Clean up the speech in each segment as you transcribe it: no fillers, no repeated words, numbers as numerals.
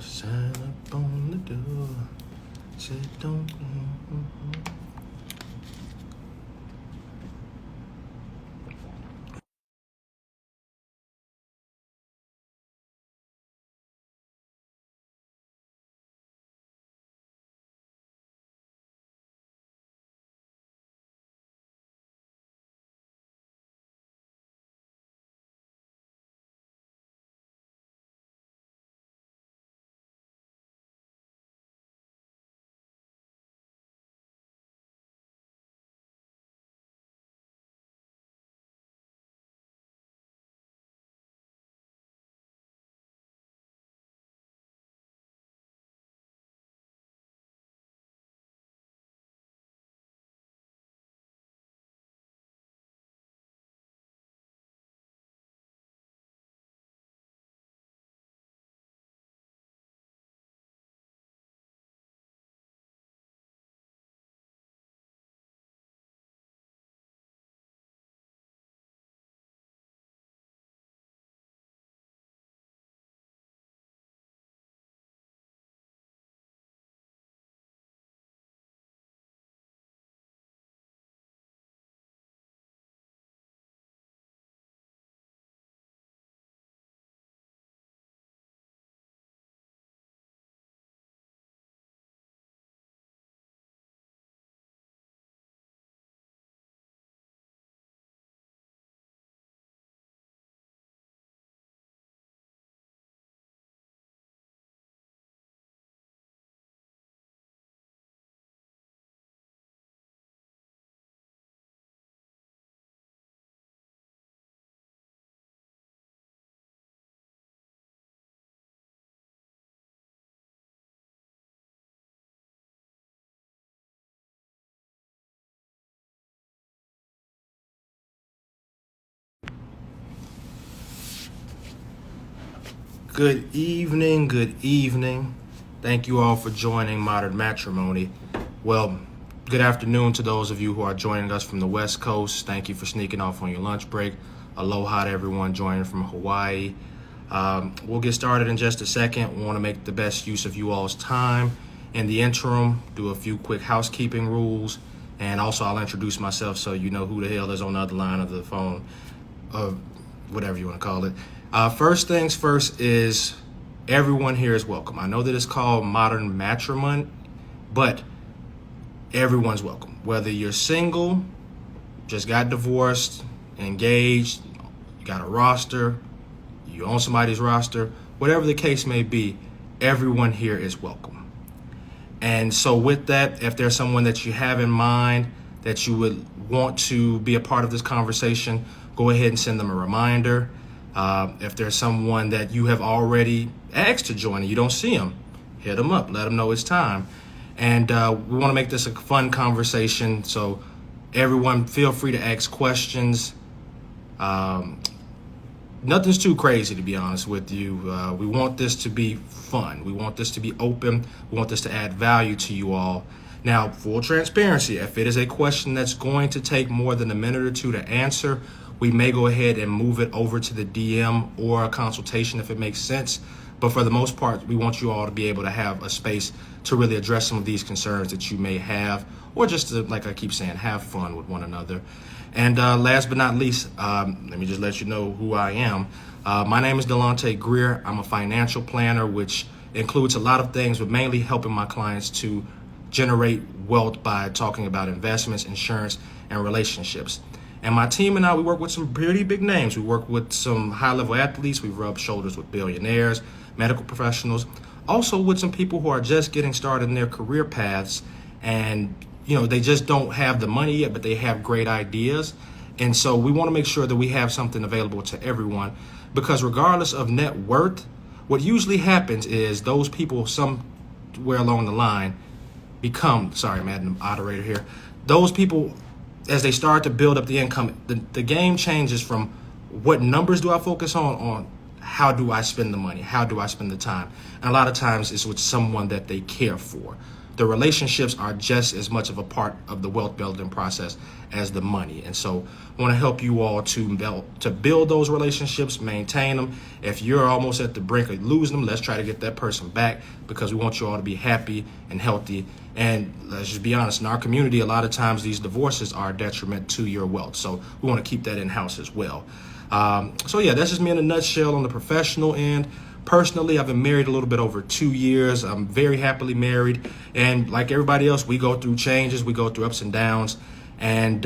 Sign up on the door. Said don't. Good evening, good evening. Thank you all for joining Modern Matrimony. Well, good afternoon to those of you who are joining us from the West Coast. Thank you for sneaking off on your lunch break. Aloha to everyone joining from Hawaii. We'll get started in just a second. We want to make the best use of you all's time. In the interim, do a few quick housekeeping rules. And also I'll introduce myself so you know who the hell is on the other line of the phone, or whatever you want to call it. First things first is everyone here is welcome. I know that it's called Modern Matrimony, but everyone's welcome. Whether you're single, just got divorced, engaged, you got a roster, you own somebody's roster, whatever the case may be, everyone here is welcome. And so with that, if there's someone that you have in mind that you would want to be a part of this conversation, go ahead and send them a reminder. If there's someone that you have already asked to join and you don't see them, hit them up, let them know it's time. And we want to make this a fun conversation, so everyone feel free to ask questions. Nothing's too crazy, to be honest with you. We want this to be fun. We want this to be open. We want this to add value to you all. Now, full transparency, if it is a question that's going to take more than a minute or two to answer, we may go ahead and move it over to the DM or a consultation if it makes sense. But for the most part, we want you all to be able to have a space to really address some of these concerns that you may have, or just to, like I keep saying, have fun with one another. And last but not least, let me just let you know who I am. My name is Delonte Greer. I'm a financial planner, which includes a lot of things, but mainly helping my clients to generate wealth by talking about investments, insurance, and relationships. And my team and I, we work with some pretty big names. We work with some high-level athletes. We rub shoulders with billionaires, medical professionals, also with some people who are just getting started in their career paths. And, they just don't have the money yet, but they have great ideas. And so we want to make sure that we have something available to everyone, because regardless of net worth, what usually happens is those people somewhere along the line become, sorry, I'm adding the moderator here, those people, as they start to build up the income, the game changes from what numbers do I focus on how do I spend the money, how do I spend the time. And a lot of times it's with someone that they care for, the relationships are just as much of a part of the wealth building process as the money. And so I want to help you all to build those relationships, maintain them. If you're almost at the brink of losing them, let's try to get that person back, because we want you all to be happy and healthy. And let's just be honest, in our community, a lot of times these divorces are a detriment to your wealth. So we want to keep that in house as well. So yeah, that's just me in a nutshell on the professional end. Personally, I've been married a little bit over 2 years. I'm very happily married, and like everybody else, we go through changes, we go through ups and downs. And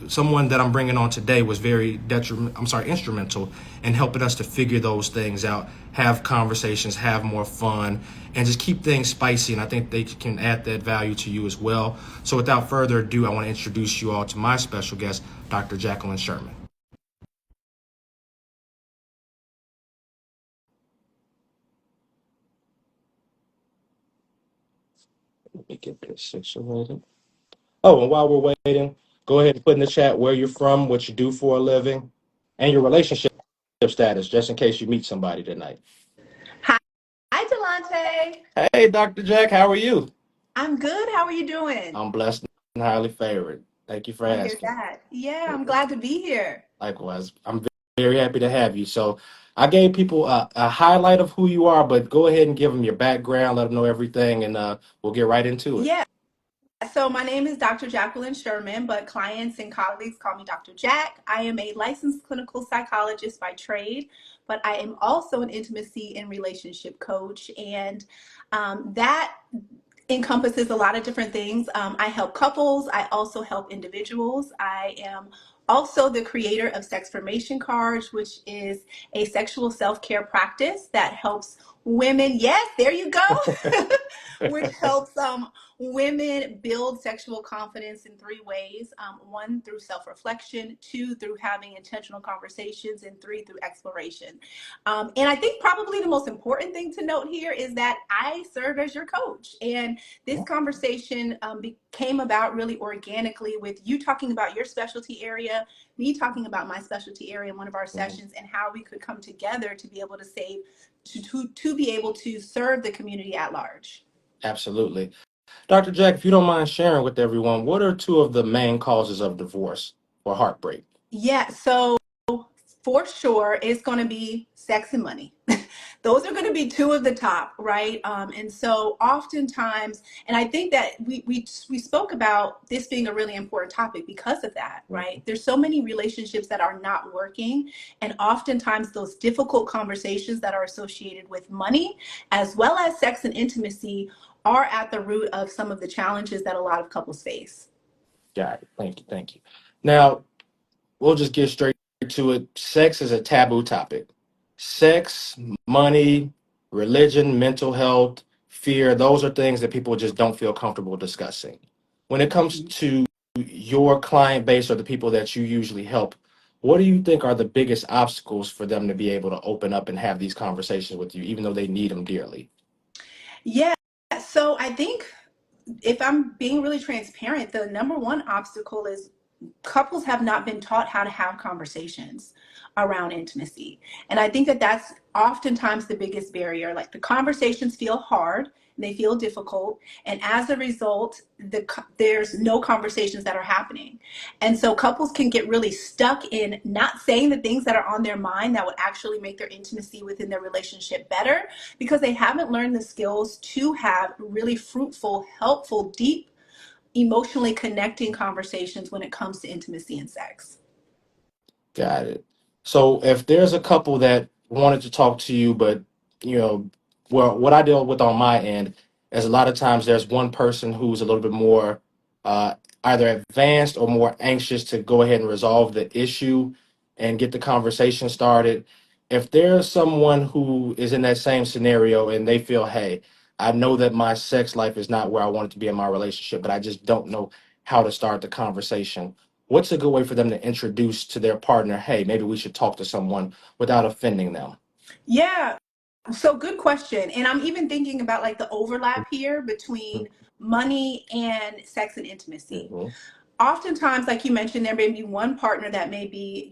someone that I'm bringing on today was very instrumental in helping us to figure those things out, have conversations, have more fun, and just keep things spicy. And I think they can add that value to you as well. So without further ado, I want to introduce you all to my special guest, Dr. Jacqueline Sherman. Let me get this situated. Oh, and while we're waiting, go ahead and put in the chat where you're from, what you do for a living, and your relationship status, just in case you meet somebody tonight. Hi, hi, Delante. Hey, Dr. Jack, how are you? I'm good. How are you doing? I'm blessed and highly favored. Thank you for I hear asking. that. Yeah, I'm glad to be here. Likewise, I'm very happy to have you. So, I gave people a highlight of who you are, but go ahead and give them your background, let them know everything, and we'll get right into it. Yeah, so my name is Dr. Jacqueline Sherman, but clients and colleagues call me Dr. Jack. I am a licensed clinical psychologist by trade, but I am also an intimacy and relationship coach. And that encompasses a lot of different things. I help couples. I also help individuals. I am also the creator of Sexformation Cards, which is a sexual self-care practice that helps women. Yes, there you go. Which helps women build sexual confidence in three ways. One, through self-reflection; two, through having intentional conversations; and three, through exploration. And I think probably the most important thing to note here is that I serve as your coach. And this conversation came about really organically with you talking about your specialty area, me talking about my specialty area in one of our sessions, and how we could come together to be able to save, to be able to serve the community at large. Absolutely. Dr. Jack, if you don't mind sharing with everyone, what are two of the main causes of divorce or heartbreak? Yeah, so for sure, it's going to be sex and money. Those are going to be two of the top, right? And so oftentimes, and I think that we spoke about this being a really important topic because of that, right? There's so many relationships that are not working, and oftentimes those difficult conversations that are associated with money, as well as sex and intimacy, are at the root of some of the challenges that a lot of couples face. Got it. Thank you. Thank you. Now, we'll just get straight to it. Sex is a taboo topic. Sex, money, religion, mental health, fear, those are things that people just don't feel comfortable discussing. When it comes to your client base or the people that you usually help, what do you think are the biggest obstacles for them to be able to open up and have these conversations with you, even though they need them dearly? Yeah, so I think if I'm being really transparent, the number one obstacle is couples have not been taught how to have conversations around intimacy. And I think that that's oftentimes the biggest barrier. Like the conversations feel hard, they feel difficult, and as a result, there's no conversations that are happening. And so couples can get really stuck in not saying the things that are on their mind that would actually make their intimacy within their relationship better, because they haven't learned the skills to have really fruitful, helpful, deep, emotionally connecting conversations when it comes to intimacy and sex. Got it. So if there's a couple that wanted to talk to you, but you know, well, what I deal with on my end is a lot of times there's one person who's a little bit more uh, either advanced or more anxious to go ahead and resolve the issue and get the conversation started. If there's someone who is in that same scenario and they feel, hey, I know that my sex life is not where I want it to be in my relationship, but I just don't know how to start the conversation, what's a good way for them to introduce to their partner, hey, maybe we should talk to someone without offending them? Yeah, so good question. And I'm even thinking about like the overlap here between money and sex and intimacy. Mhm. Oftentimes, like you mentioned, there may be one partner that may be,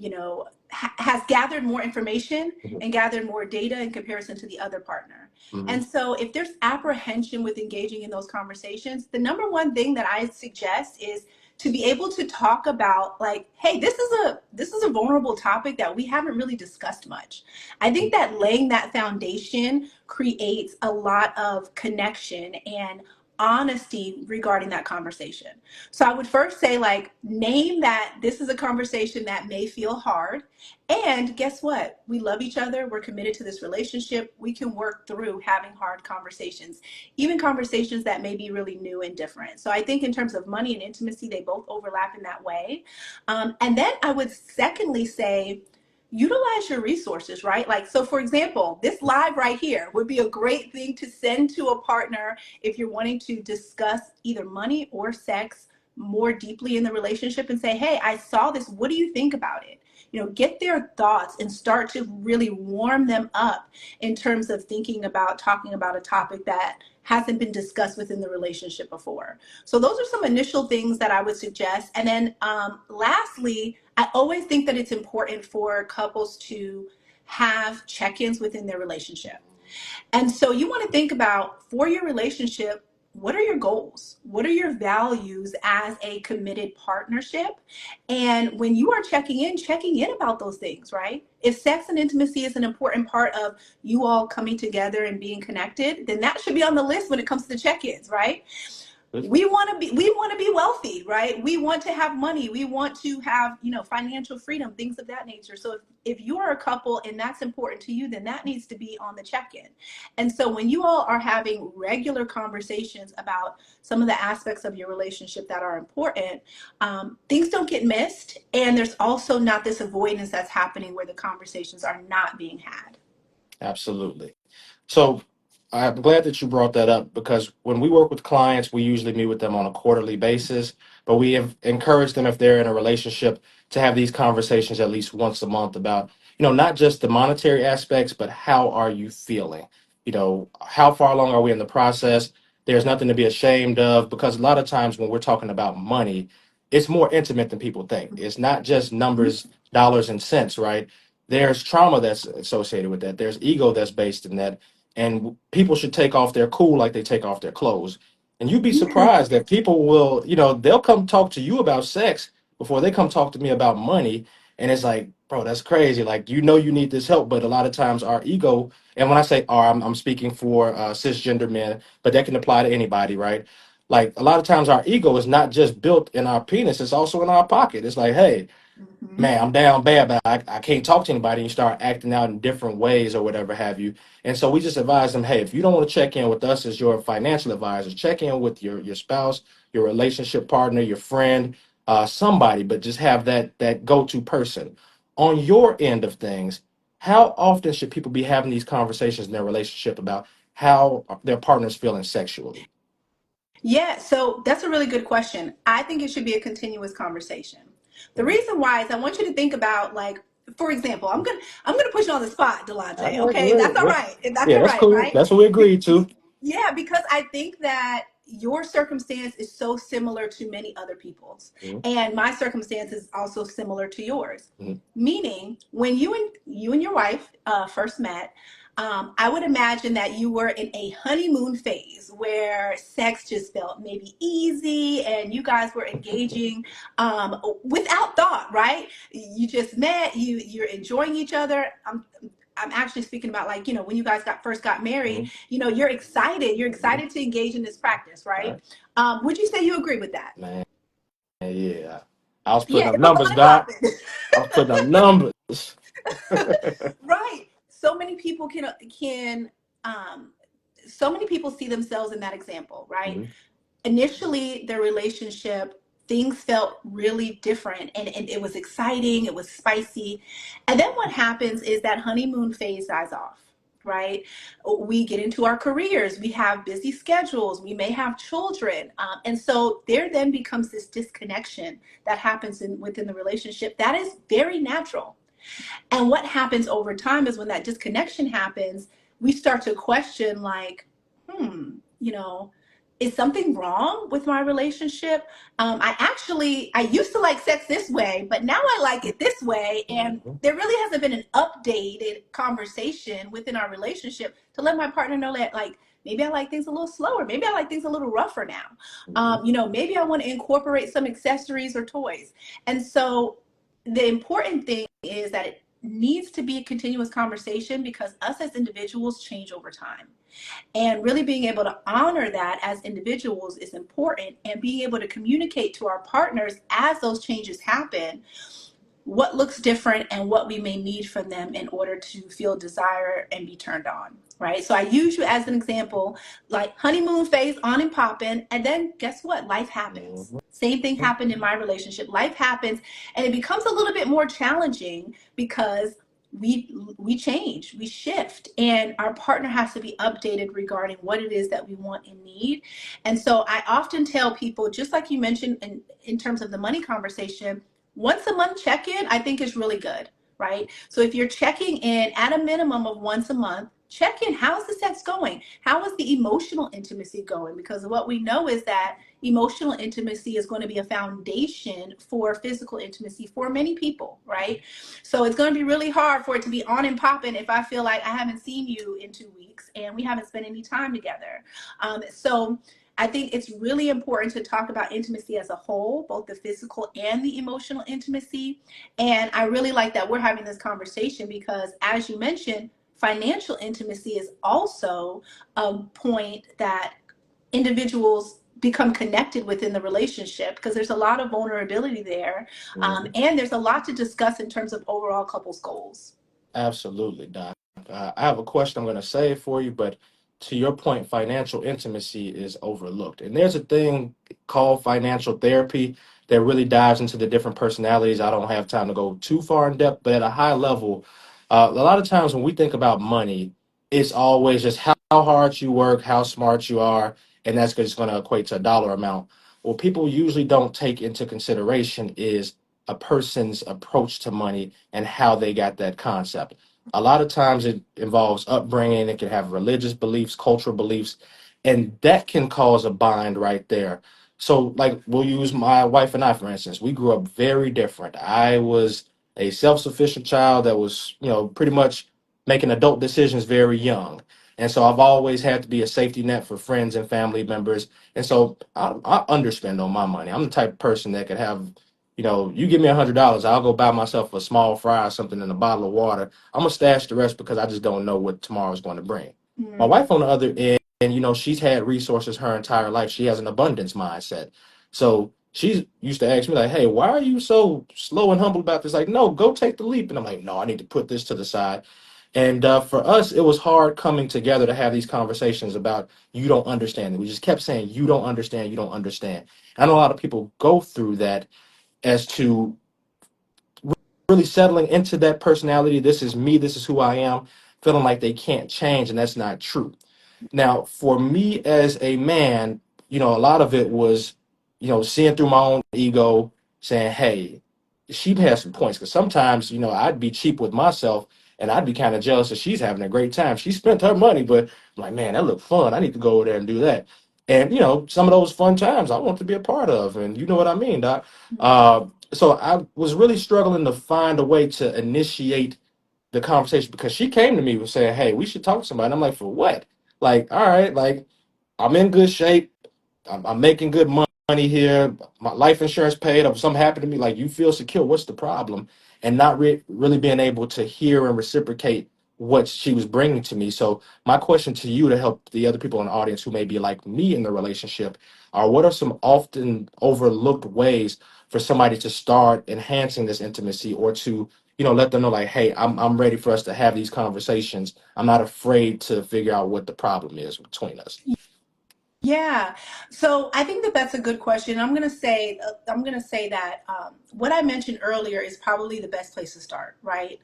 has gathered more information Mhm. and gathered more data in comparison to the other partner. Mhm. And so if there's apprehension with engaging in those conversations, the number one thing that I suggest is to be able to talk about, like, hey, this is a vulnerable topic that we haven't really discussed much. I think that laying that foundation creates a lot of connection and honesty regarding that conversation. So I would first say, like, name that this is a conversation that may feel hard. And guess what? We love each other. We're committed to this relationship. We can work through having hard conversations, even conversations that may be really new and different. So I think in terms of money and intimacy, they both overlap in that way. And then I would secondly say, utilize your resources, right? Like, so for example, this live right here would be a great thing to send to a partner if you're wanting to discuss either money or sex more deeply in the relationship, and say, hey, I saw this. What do you think about it? Get their thoughts and start to really warm them up in terms of thinking about talking about a topic that hasn't been discussed within the relationship before. So those are some initial things that I would suggest. And then lastly, I always think that it's important for couples to have check-ins within their relationship. And so you want to think about, for your relationship, what are your goals? What are your values as a committed partnership? And when you are checking in about those things, right? If sex and intimacy is an important part of you all coming together and being connected, then that should be on the list when it comes to check-ins, right? We want to be wealthy, right? We want to have money. We want to have, financial freedom, things of that nature. So if you are a couple and that's important to you, then that needs to be on the check-in. And so when you all are having regular conversations about some of the aspects of your relationship that are important, things don't get missed. And there's also not this avoidance that's happening where the conversations are not being had. Absolutely. So I'm glad that you brought that up, because when we work with clients, we usually meet with them on a quarterly basis, but we have encouraged them, if they're in a relationship, to have these conversations at least once a month about, not just the monetary aspects, but how are you feeling? How far along are we in the process? There's nothing to be ashamed of, because a lot of times when we're talking about money, it's more intimate than people think. It's not just numbers, dollars and cents, right? There's trauma that's associated with that. There's ego that's based in that, and people should take off their cool like they take off their clothes. And you'd be surprised that people will, they'll come talk to you about sex before they come talk to me about money. And it's like, bro, that's crazy. Like, you need this help, but a lot of times our ego, and when I say our, I'm speaking for cisgender men, but that can apply to anybody, right? Like, a lot of times our ego is not just built in our penis; it's also in our pocket. It's like, hey, Mm-hmm. man, I'm down bad, but I can't talk to anybody. And you start acting out in different ways or whatever have you. And so we just advise them, hey, if you don't want to check in with us as your financial advisor, check in with your spouse, your relationship partner, your friend, somebody, but just have that go-to person. On your end of things, how often should people be having these conversations in their relationship about how their partner's feeling sexually? Yeah, so that's a really good question. I think it should be a continuous conversation. The Mhm. reason why is I want you to think about, like, for example, I'm gonna put you on the spot, All Delante. right, Okay, that's all well, right. That's yeah, all that's right, cool. right? That's what we agreed to. Yeah, because I think that your circumstance is so similar to many other people's, Mhm. and my circumstance is also similar to yours. Mhm. Meaning, when you and your wife first met, I would imagine that you were in a honeymoon phase where sex just felt maybe easy, and you guys were engaging without thought, right? You just met, you're enjoying each other. I'm actually speaking about, like, when you guys first got married, Mhm. you're excited. You're Mhm. excited to engage in this practice, All right? right. Would you say you agree with that? Man, yeah. I was putting Yeah, up it was numbers, on and Doc. popping. I was putting up numbers. Right. So many people can um so many people see themselves in that example, right? Mhm. Initially, their relationship, things felt really different, and it was exciting, it was spicy. And then what happens is that honeymoon phase dies off, right? We get into our careers, we have busy schedules, we may have children. And so there then becomes this disconnection that happens within the relationship that is very natural. And what happens over time is when that disconnection happens, we start to question, like, hmm, you know, is something wrong with my relationship? I used to like sex this way, but now I like it this way. And Mhm. there really hasn't been an updated conversation within our relationship to let my partner know that, like, maybe I like things a little slower. Maybe I like things a little rougher now. Mhm. Maybe I want to incorporate some accessories or toys. And so the important thing is that it needs to be a continuous conversation because us as individuals change over time. And really being able to honor that as individuals is important, and being able to communicate to our partners as those changes happen what looks different and what we may need from them in order to feel desire and be turned on, right? So I use you as an example, like honeymoon phase on and popping, and then guess what? Life happens. Mhm. Same thing happened in my relationship. Life happens, and it becomes a little bit more challenging because we change, we shift, and our partner has to be updated regarding what it is that we want and need. And so I often tell people, just like you mentioned in terms of the money conversation, once a month check in, I think is really good, right? So if you're checking in at a minimum of once a month, check in. How's the sex going? How is the emotional intimacy going? Because what we know is that emotional intimacy is going to be a foundation for physical intimacy for many people, right? So it's going to be really hard for it to be on and popping if I feel like I haven't seen you in 2 weeks and we haven't spent any time together. So I think it's really important to talk about intimacy as a whole, both the physical and the emotional intimacy. And I really like that we're having this conversation because, as you mentioned, financial intimacy is also a point that individuals become connected within the relationship because there's a lot of vulnerability there. Mhm. And there's a lot to discuss in terms of overall couples goals. Absolutely, Doc. I have a question I'm going to save for you, but to your point, financial intimacy is overlooked. And there's a thing called financial therapy that really dives into the different personalities. I don't have time to go too far in depth, but at a high level, a lot of times when we think about money, it's always just how hard you work, how smart you are, and that's just going to equate to a dollar amount. What people usually don't take into consideration is a person's approach to money and how they got that concept. A lot of times it involves upbringing, it can have religious beliefs, cultural beliefs, and that can cause a bind right there. So, like, we'll use my wife and I, for instance. We grew up very different. I was a self sufficient child that was, pretty much making adult decisions very young. And so I've always had to be a safety net for friends and family members. And so I underspend on my money. I'm the type of person that could have, you give me $100, I'll go buy myself a small fry or something and a bottle of water. I'm gonna stash the rest because I just don't know what tomorrow's going to bring. My Mm. wife, on the other end, she's had resources her entire life. She has an abundance mindset. So she's used to ask me like, "Hey, why are you so slow and humble about this?" Like, no, go take the leap. And I'm like, "No, I need to put this to the side." And for us, it was hard coming together to have these conversations about you don't understand. We just kept saying you don't understand, you don't understand. I know a lot of people go through that as to really settling into that personality. This is me, this is who I am, feeling like they can't change, and that's not true. Now, for me as a man, a lot of it was, seeing through my own ego, saying, hey, she has some points. Because sometimes, I'd be cheap with myself and I'd be kind of jealous that she's having a great time. She spent her money, but I'm like, man, that looked fun. I need to go over there and do that. And, some of those fun times I want to be a part of. And you know what I mean, Doc? So I was really struggling to find a way to initiate the conversation because she came to me and saying, "Hey, we should talk to somebody." And I'm like, "For what?" Like, all right, like I'm in good shape. I'm making good money here. My life insurance paid. If something happened to me, like you feel secure. What's the problem? And not really being able to hear and reciprocate what she was bringing to me. So my question to you to help the other people in the audience who may be like me in the relationship are what are some often overlooked ways for somebody to start enhancing this intimacy or to let them know like, hey, I'm ready for us to have these conversations. I'm not afraid to figure out what the problem is between us. Yeah. So I think that that's a good question. I'm going to say that what I mentioned earlier is probably the best place to start, right?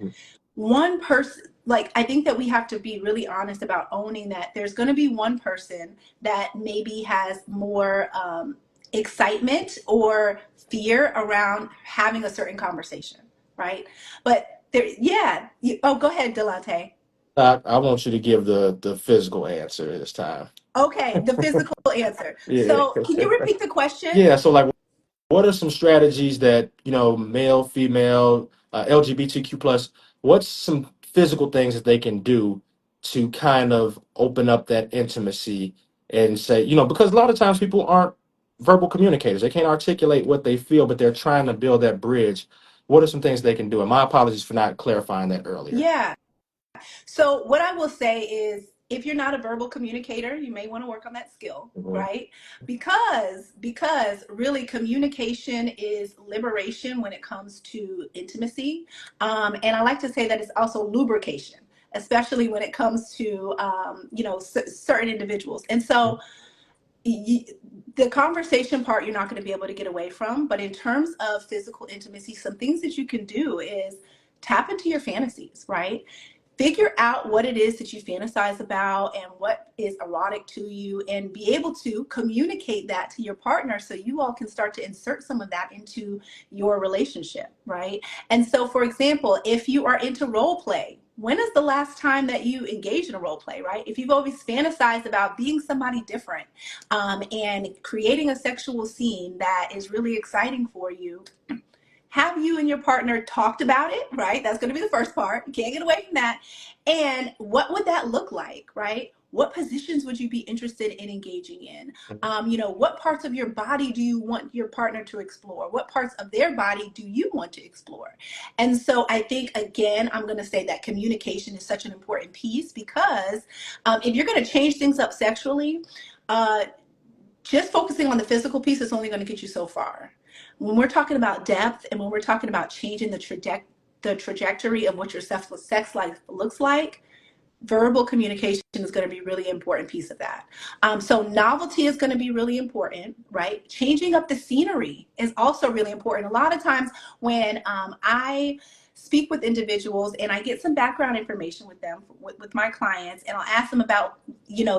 One person, like, I think that we have to be really honest about owning that there's going to be one person that maybe has more excitement or fear around having a certain conversation, right? But there, yeah. Oh, go ahead, Delante. I want you to give the physical answer this time. Okay, the physical answer. Yeah. So can you repeat the question? Yeah. So like, what are some strategies that, male, female, LGBTQ plus, what's some physical things that they can do to kind of open up that intimacy and say, because a lot of times people aren't verbal communicators. They can't articulate what they feel, but they're trying to build that bridge. What are some things they can do? And my apologies for not clarifying that earlier. Yeah. So what I will say is if you're not a verbal communicator, you may want to work on that skill, Mhm. right? Because really communication is liberation when it comes to intimacy. And I like to say that it's also lubrication, especially when it comes to certain individuals. And so the conversation part you're not going to be able to get away from, but in terms of physical intimacy, some things that you can do is tap into your fantasies, right? Figure out what it is that you fantasize about and what is erotic to you, and be able to communicate that to your partner so you all can start to insert some of that into your relationship, right? And so, for example, if you are into role play, when is the last time that you engaged in a role play, right? If you've always fantasized about being somebody different, and creating a sexual scene that is really exciting for you, have you and your partner talked about it, right? That's going to be the first part. You can't get away from that. And what would that look like, right? What positions would you be interested in engaging in? What parts of your body do you want your partner to explore? What parts of their body do you want to explore? And so I think, again, I'm going to say that communication is such an important piece, because if you're going to change things up sexually, uh, just focusing on the physical piece is only going to get you so far. When we're talking about depth, and when we're talking about changing the trajectory of what your sex life looks like, verbal communication is going to be a really important piece of that. So novelty is going to be really important, right? Changing up the scenery is also really important. A lot of times when I speak with individuals and I get some background information with them, with my clients, and I'll ask them about,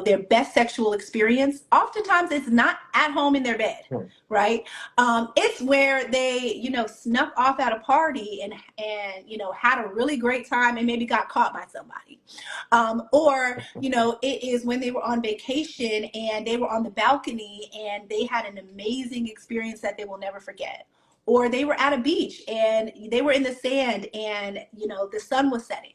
their best sexual experience. Oftentimes it's not at home in their bed, right? It's where they, snuck off at a party and had a really great time and maybe got caught by somebody. Or, it is when they were on vacation and they were on the balcony and they had an amazing experience that they will never forget. Or they were at a beach and they were in the sand and, the sun was setting.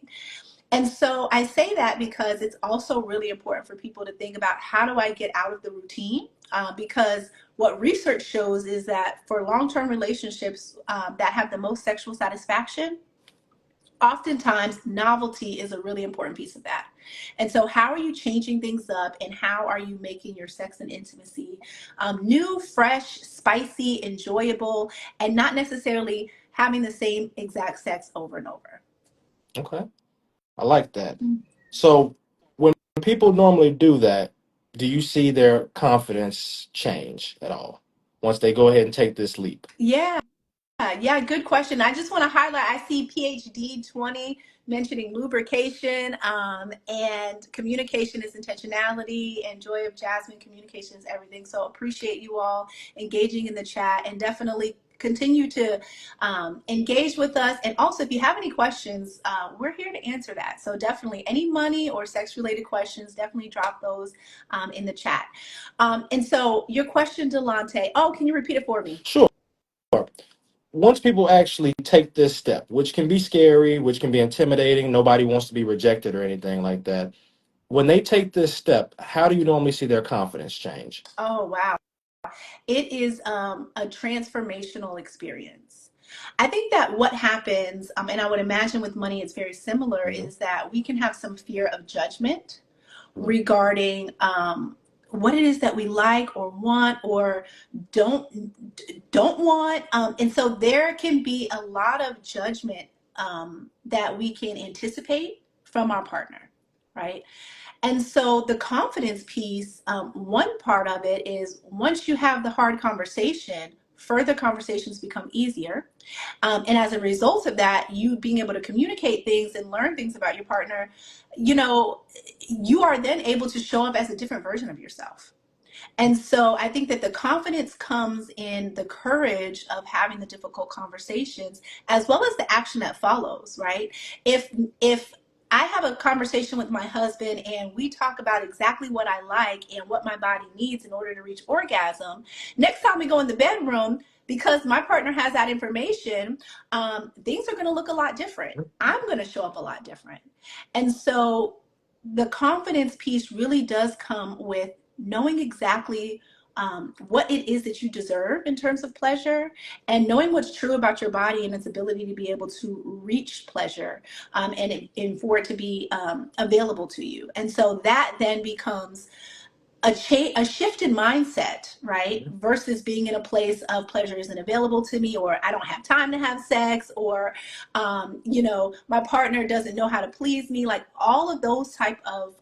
And so I say that because it's also really important for people to think about, how do I get out of the routine? Because what research shows is that for long-term relationships that have the most sexual satisfaction, oftentimes novelty is a really important piece of that. And so how are you changing things up, and how are you making your sex and intimacy new, fresh, spicy, enjoyable, and not necessarily having the same exact sex over and over? Okay. I like that. So when people normally do that, do you see their confidence change at all once they go ahead and take this leap? Yeah. Yeah, good question. I just want to highlight, I see PhD 20 mentioning lubrication, and communication is intentionality, and Joy of Jasmine, communication is everything. So appreciate you all engaging in the chat, and definitely continue to engage with us. And also, if you have any questions, we're here to answer that. So definitely any money or sex related questions, definitely drop those in the chat. And so your question, Delante, oh, can you repeat it for me? Sure. Once people actually take this step, which can be scary, which can be intimidating, nobody wants to be rejected or anything like that. When they take this step, how do you normally see their confidence change? Oh, wow. It is a transformational experience. I think that what happens, and I would imagine with money it's very similar, Mhm. is that we can have some fear of judgment Mhm. regarding what it is that we like or want or don't want, and so there can be a lot of judgment that we can anticipate from our partner, right? And so the confidence piece, one part of it is once you have the hard conversation, further conversations become easier. And as a result of that, you being able to communicate things and learn things about your partner, you are then able to show up as a different version of yourself. And so I think that the confidence comes in the courage of having the difficult conversations, as well as the action that follows, right? If I have a conversation with my husband and we talk about exactly what I like and what my body needs in order to reach orgasm, next time we go in the bedroom, because my partner has that information, things are going to look a lot different. I'm going to show up a lot different. And so the confidence piece really does come with knowing exactly what it is that you deserve in terms of pleasure, and knowing what's true about your body and its ability to be able to reach pleasure, and for it to be available to you. And so that then becomes a shift in mindset, right? Versus being in a place of pleasure isn't available to me, or I don't have time to have sex, or my partner doesn't know how to please me. Like all of those type of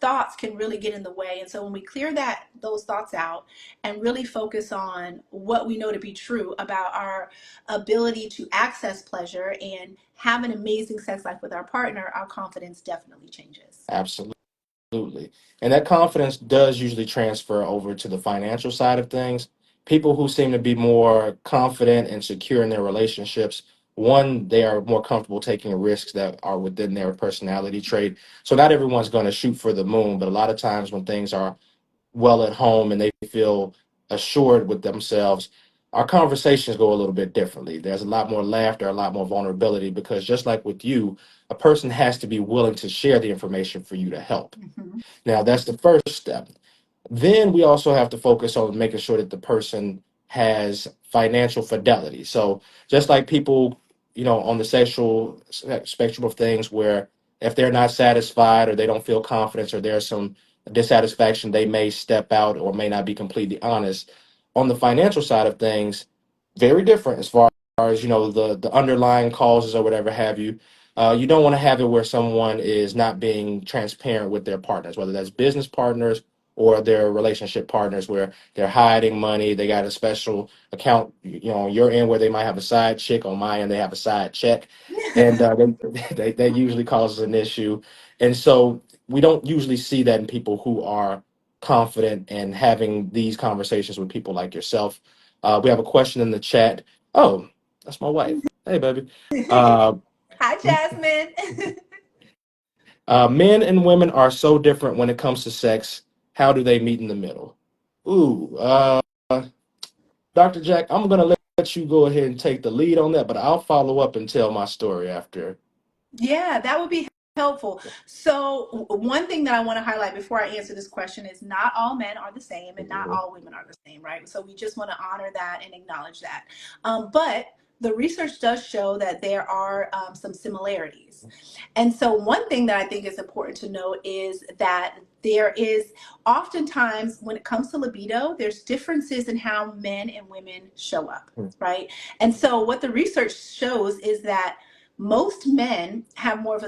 thoughts can really get in the way. And so when we clear those thoughts out and really focus on what we know to be true about our ability to access pleasure and have an amazing sex life with our partner, our confidence definitely changes. Absolutely. And that confidence does usually transfer over to the financial side of things. People who seem to be more confident and secure in their relationships, one, they are more comfortable taking risks that are within their personality trait. So not everyone's going to shoot for the moon, but a lot of times when things are well at home and they feel assured with themselves, our conversations go a little bit differently. There's a lot more laughter, a lot more vulnerability, because just like with you, a person has to be willing to share the information for you to help. Mm-hmm. Now, that's the first step. Then we also have to focus on making sure that the person has financial fidelity. So just like people, on the sexual spectrum of things, where if they're not satisfied or they don't feel confidence or there's some dissatisfaction, they may step out or may not be completely honest. On the financial side of things, very different as far as, the underlying causes or whatever have you. You don't want to have it where someone is not being transparent with their partners, whether that's business partners or their relationship partners, where they're hiding money. They got a special account, on your end where they might have a side chick. On my end, they have a side check, and that usually causes an issue. And so we don't usually see that in people who are confident and having these conversations with people like yourself. We have a question in the chat. Oh, that's my wife. Hey, baby. Uh, Hi, Jasmine. Men and women are so different when it comes to sex. How do they meet in the middle? Ooh, Dr. Jack, I'm going to let you go ahead and take the lead on that, but I'll follow up and tell my story after. Yeah, that would be helpful. So, one thing that I want to highlight before I answer this question is not all men are the same and not Mhm. all women are the same, right? So, we just want to honor that and acknowledge that. But the research does show that there are some similarities. And so, one thing that I think is important to note is that there is oftentimes, when it comes to libido, there's differences in how men and women show up, right? And so, what the research shows is that most men have more of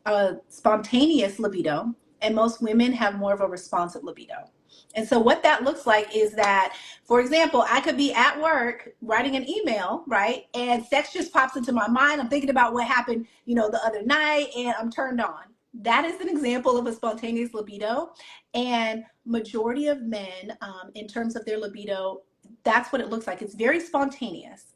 a spontaneous libido, and most women have more of a responsive libido. And so, what that looks like is that, for example, I could be at work writing an email, right? And sex just pops into my mind. I'm thinking about what happened, the other night, and I'm turned on. That is an example of a spontaneous libido. And majority of men, in terms of their libido, that's what it looks like. It's very spontaneous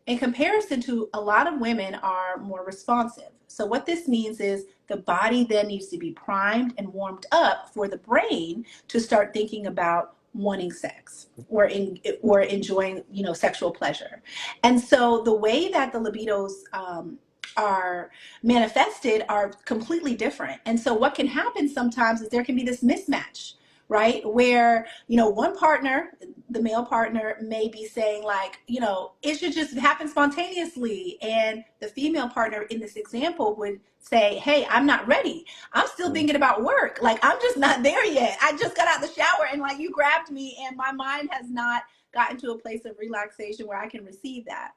in comparison to a lot of women are more responsive. So what this means is the body then needs to be primed and warmed up for the brain to start thinking about wanting sex or enjoying sexual pleasure. And so the way that the libidos are manifested are completely different. And so what can happen sometimes is there can be this mismatch, right? Where, one partner, the male partner, may be saying like, it should just happen spontaneously. And the female partner in this example would say, hey, I'm not ready. I'm still thinking about work. Like, I'm just not there yet. I just got out the shower and like you grabbed me and my mind has not gotten to a place of relaxation where I can receive that.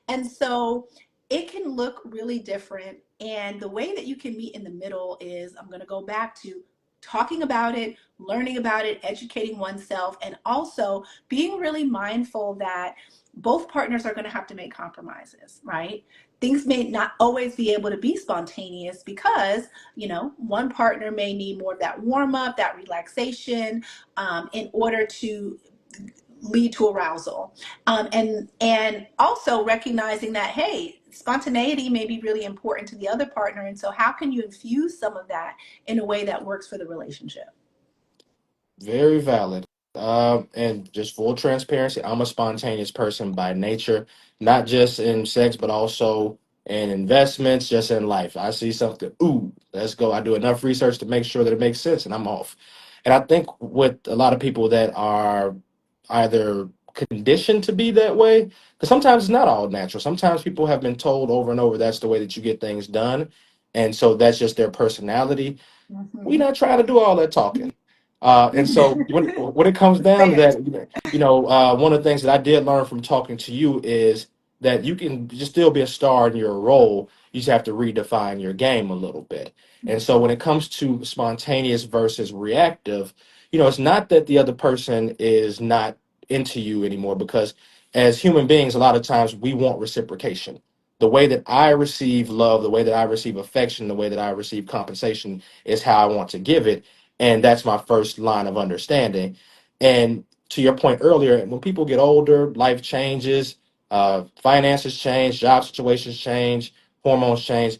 And so it can look really different. And the way that you can meet in the middle is, I'm going to go back to talking about it, learning about it, educating oneself, and also being really mindful that both partners are going to have to make compromises, right? Things may not always be able to be spontaneous because, one partner may need more of that warm up, that relaxation, in order to lead to arousal. And also recognizing that, hey, spontaneity may be really important to the other partner. And so, how can you infuse some of that in a way that works for the relationship? Very valid. And just full transparency, I'm a spontaneous person by nature, not just in sex, but also in investments, just in life. I see something, ooh, let's go. I do enough research to make sure that it makes sense, and I'm off. And I think with a lot of people that are either conditioned to be that way, because sometimes it's not all natural. Sometimes people have been told over and over that's the way that you get things done. And so that's just their personality. We're Mm-hmm. not trying to do all that talking. And so when it comes down to Fair. that, one of the things that I did learn from talking to you is that you can just still be a star in your role. You just have to redefine your game a little bit. And so when it comes to spontaneous versus reactive, it's not that the other person is not into you anymore, because as human beings, a lot of times we want reciprocation. The way that I receive love, the way that I receive affection, the way that I receive compensation is how I want to give it. And that's my first line of understanding. And to your point earlier, when people get older, life changes, finances change, job situations change, hormones change.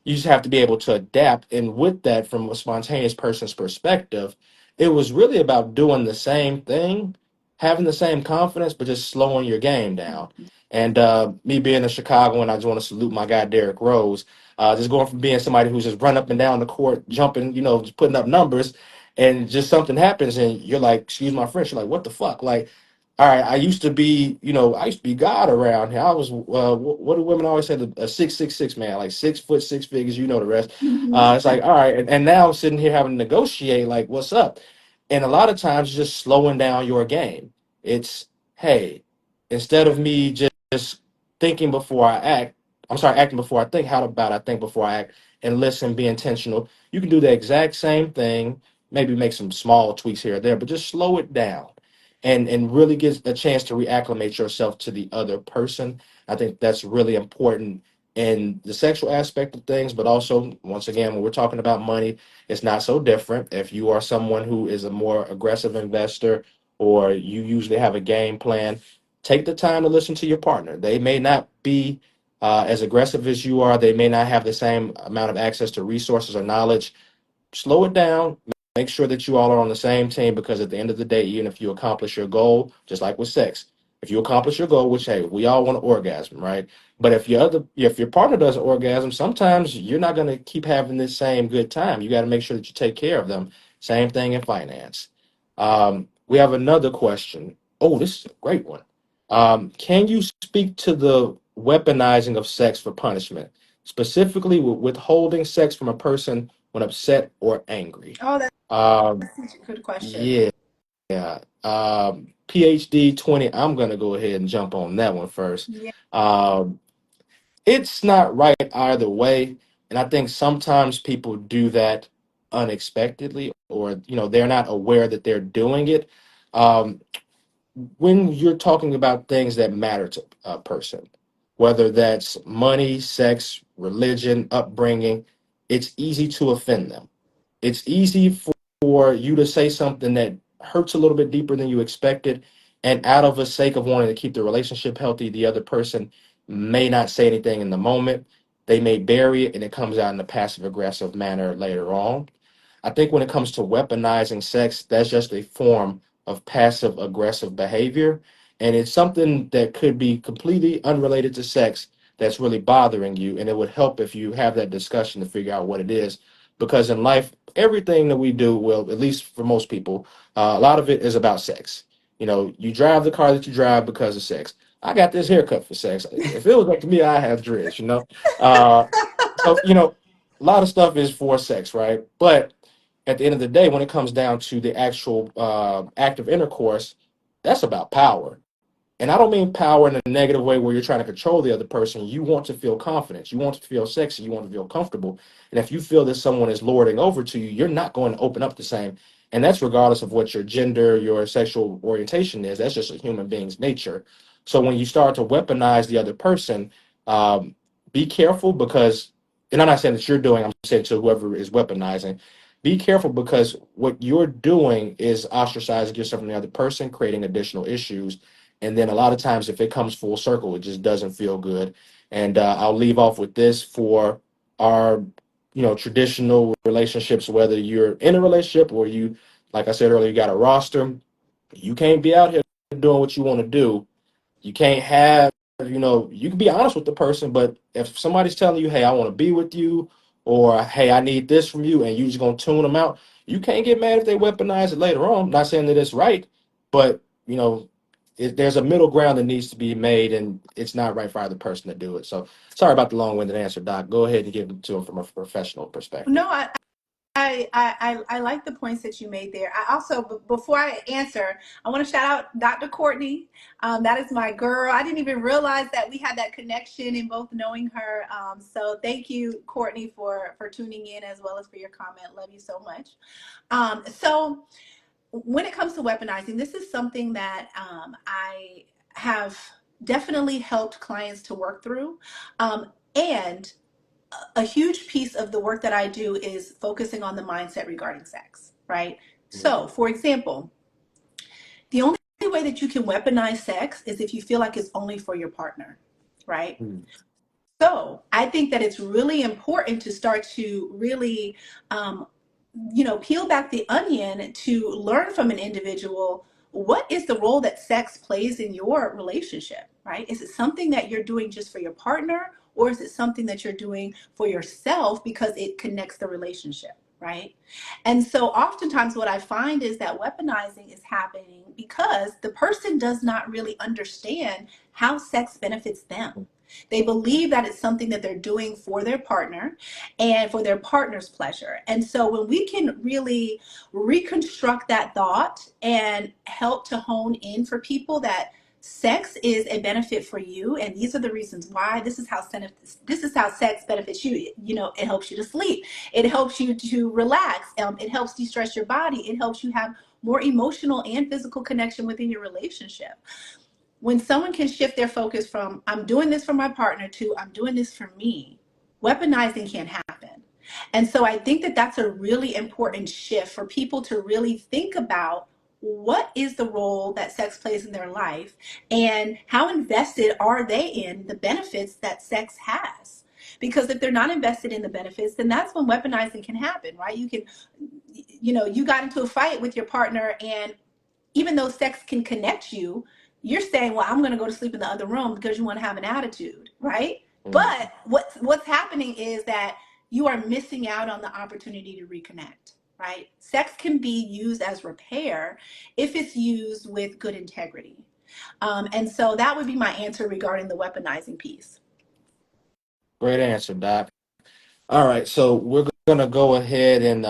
You just have to be able to adapt. And with that, from a spontaneous person's perspective, it was really about doing the same thing, having the same confidence, but just slowing your game down. And me being a Chicagoan, I just want to salute my guy Derrick Rose. Just going from being somebody who's just run up and down the court, jumping, just putting up numbers, and just something happens, and you're like, excuse my French, you're like, what the fuck? Like, all right, I used to be God around here. I was, what do women always say? A 6'6" man, like 6 foot, 6 figures. You know the rest. Mm-hmm. It's like, all right, and now I'm sitting here having to negotiate. Like, what's up? And a lot of times, just slowing down your game. It's, hey, instead of me just thinking before I act, I'm sorry, acting before I think. How about I think before I act and listen, be intentional? You can do the exact same thing. Maybe make some small tweaks here or there, but just slow it down and really gives a chance to reacclimate yourself to the other person. I think that's really important in the sexual aspect of things, but also, once again, when we're talking about money, it's not so different. If you are someone who is a more aggressive investor, or you usually have a game plan, take the time to listen to your partner. They may not be as aggressive as you are, they may not have the same amount of access to resources or knowledge. Slow it down. Make sure that you all are on the same team, because at the end of the day, even if you accomplish your goal, just like with sex, if you accomplish your goal, which, hey, we all want to orgasm, right? But if your partner doesn't orgasm, sometimes you're not going to keep having this same good time. You got to make sure that you take care of them. Same thing in finance. We have another question. Oh, this is a great one. Can you speak to the weaponizing of sex for punishment, specifically with withholding sex from a person when upset or angry? Oh, that's Um, such a good question. yeah. PhD 20, I'm going to go ahead and jump on that one first. Yeah. Um, it's not right either way. And I think sometimes people do that unexpectedly, or, they're not aware that they're doing it. Um, when you're talking about things that matter to a person, whether that's money, sex, religion, upbringing, it's easy to offend them. It's easy for you to say something that hurts a little bit deeper than you expected. And out of a sake of wanting to keep the relationship healthy, the other person may not say anything in the moment. They may bury it, and it comes out in a passive aggressive manner later on. I think when it comes to weaponizing sex, that's just a form of passive aggressive behavior. And it's something that could be completely unrelated to sex that's really bothering you. And it would help if you have that discussion to figure out what it is. Because in life, everything that we do, well, at least for most people, a lot of it is about sex. You drive the car that you drive because of sex. I got this haircut for sex. If it was up to me, I have dreads. Uh, so, a lot of stuff is for sex, right? But at the end of the day, when it comes down to the actual act of intercourse, that's about power. And I don't mean power in a negative way where you're trying to control the other person. You want to feel confidence. You want to feel sexy. You want to feel comfortable. And if you feel that someone is lording over to you, you're not going to open up the same. And that's regardless of what your gender, your sexual orientation is. That's just a human being's nature. So when you start to weaponize the other person, um, be careful, because, and I'm not saying that you're doing, I'm saying to whoever is weaponizing, be careful, because what you're doing is ostracizing yourself from the other person, creating additional issues. And then a lot of times, if it comes full circle, it just doesn't feel good. And I'll leave off with this for our, traditional relationships, whether you're in a relationship or you, like I said earlier, you got a roster. You can't be out here doing what you want to do. You can't have, you can be honest with the person, but if somebody's telling you, hey, I want to be with you, or hey, I need this from you, and you just gonna tune them out, you can't get mad if they weaponize it later on. Not saying that it's right, but there's a middle ground that needs to be made, and it's not right for either person to do it. So sorry about the long-winded answer, Doc. Go ahead and give it to him from a professional perspective. No, I like the points that you made there. I also, before I answer, I want to shout out Dr. Courtney. That is my girl. I didn't even realize that we had that connection in both knowing her. So thank you, Courtney, for tuning in as well as for your comment. Love you so much. So when it comes to weaponizing, this is something that I have definitely helped clients to work through. And a huge piece of the work that I do is focusing on the mindset regarding sex, right? So, for example, the only way that you can weaponize sex is if you feel like it's only for your partner, right? Mhm. So I think that it's really important to start to really, peel back the onion to learn from an individual what is the role that sex plays in your relationship, right? Is it something that you're doing just for your partner, or is it something that you're doing for yourself because it connects the relationship, right? And so oftentimes what I find is that weaponizing is happening because the person does not really understand how sex benefits them. They believe that it's something that they're doing for their partner and for their partner's pleasure. And so when we can really reconstruct that thought and help to hone in for people that sex is a benefit for you, and these are the reasons why. This is how sex benefits you. It helps you to sleep, it helps you to relax, it helps de-stress your body, it helps you have more emotional and physical connection within your relationship. When someone can shift their focus from I'm doing this for my partner to I'm doing this for me, weaponizing can't happen. And so I think that that's a really important shift for people to really think about what is the role that sex plays in their life and how invested are they in the benefits that sex has. Because if they're not invested in the benefits, then that's when weaponizing can happen, right? You got into a fight with your partner, and even though sex can connect you, you're saying, well, I'm going to go to sleep in the other room because you want to have an attitude, right? But what's happening is that you are missing out on the opportunity to reconnect, right? Sex can be used as repair if it's used with good integrity. And so that would be my answer regarding the weaponizing piece. Great answer, Doc. All right, so we're going to go ahead and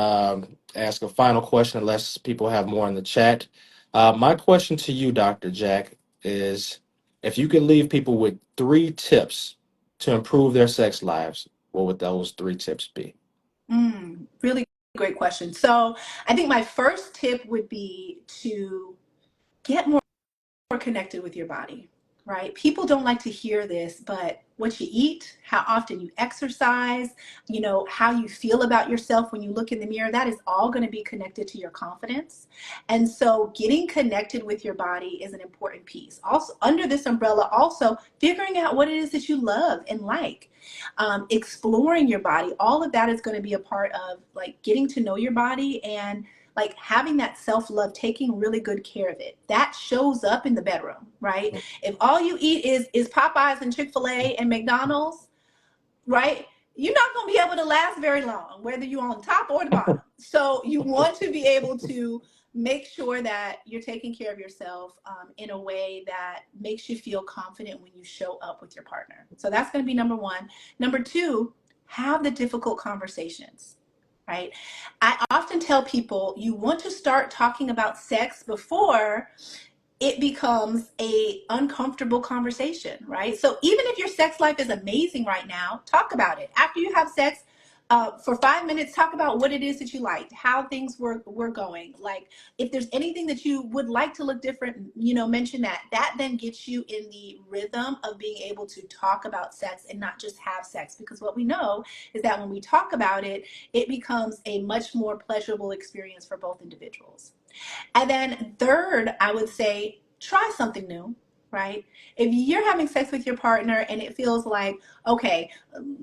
ask a final question, unless people have more in the chat. My question to you, Dr. Jack, is if you could leave people with 3 tips to improve their sex lives, what would those 3 tips be? Really great question. So I think my first tip would be to get more connected with your body, right? People don't like to hear this, but what you eat, how often you exercise, how you feel about yourself when you look in the mirror, that is all going to be connected to your confidence. And so getting connected with your body is an important piece. Also, under this umbrella, also figuring out what it is that you love and like. Exploring your body, all of that is going to be a part of like getting to know your body and like having that self-love, taking really good care of it. That shows up in the bedroom, right? If all you eat is Popeyes and Chick-fil-A and McDonald's, right? You're not going to be able to last very long, whether you're on top or the bottom. So you want to be able to make sure that you're taking care of yourself in a way that makes you feel confident when you show up with your partner. So that's going to be number one. Number two, have the difficult conversations, right? I often tell people you want to start talking about sex before it becomes a uncomfortable conversation, right? So even if your sex life is amazing right now, talk about it. After you have sex, for 5 minutes, talk about what it is that you liked, how things were going. Like if there's anything that you would like to look different, mention that. That then gets you in the rhythm of being able to talk about sex and not just have sex. Because what we know is that when we talk about it, it becomes a much more pleasurable experience for both individuals. And then third, I would say try something new, right? If you're having sex with your partner and it feels like, okay,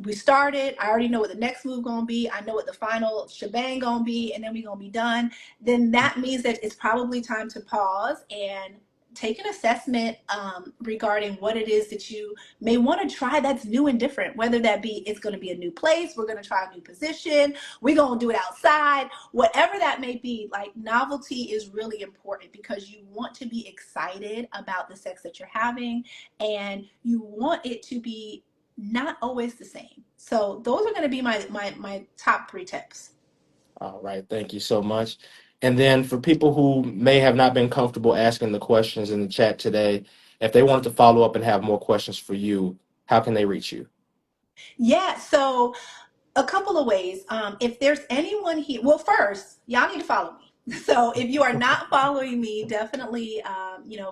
we started, I already know what the next move gonna be, I know what the final shebang gonna be, and then we gonna be done, then that means that it's probably time to pause and take an assessment regarding what it is that you may want to try that's new and different, whether that be it's going to be a new place, we're going to try a new position, we're going to do it outside, whatever that may be. Like, novelty is really important because you want to be excited about the sex that you're having, and you want it to be not always the same. So those are going to be my top 3 tips. All right, thank you so much. And then for people who may have not been comfortable asking the questions in the chat today, if they wanted to follow up and have more questions for you, how can they reach you? Yeah, so a couple of ways. If there's anyone here, well, first, y'all need to follow me. So if you are not following me, definitely,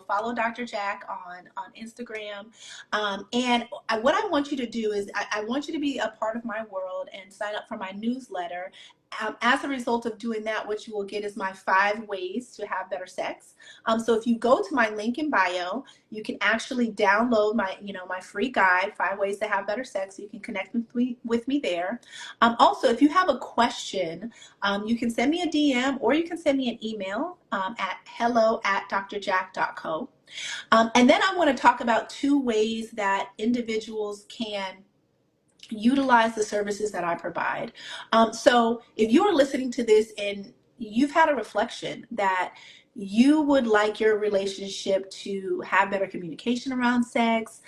follow Dr. Jack on Instagram. What I want you to do is I want you to be a part of my world and sign up for my newsletter. As a result of doing that, what you will get is my 5 ways to have better sex. So if you go to my link in bio, you can actually download my free guide, 5 ways to have better sex. You can connect with me there. Also, if you have a question, you can send me a DM or you can send me an email at hello@drjack.co. And then I want to talk about 2 ways that individuals can utilize the services that I provide. So if you are listening to this and you've had a reflection that you would like your relationship to have better communication around sex,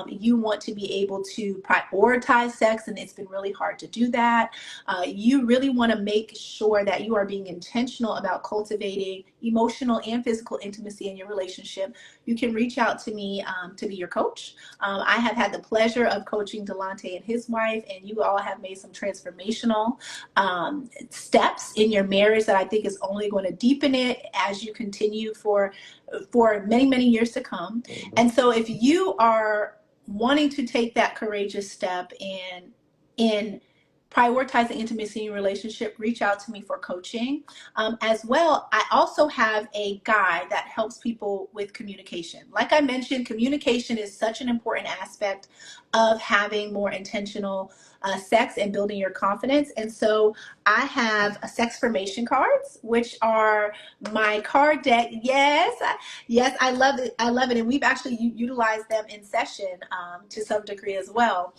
you want to be able to prioritize sex, and it's been really hard to do that. You really want to make sure that you are being intentional about cultivating emotional and physical intimacy in your relationship. You can reach out to me to be your coach. I have had the pleasure of coaching Delonte and his wife, and you all have made some transformational steps in your marriage that I think is only going to deepen it as you continue for many, many years to come. And so if you are wanting to take that courageous step in prioritizing intimacy in your relationship, reach out to me for coaching. As well, I also have a guide that helps people with communication. Like I mentioned, communication is such an important aspect of having more intentional sex and building your confidence. And so I have a sex formation cards, which are my card deck. Yes, I love it. I love it. And we've actually utilized them in session to some degree as well.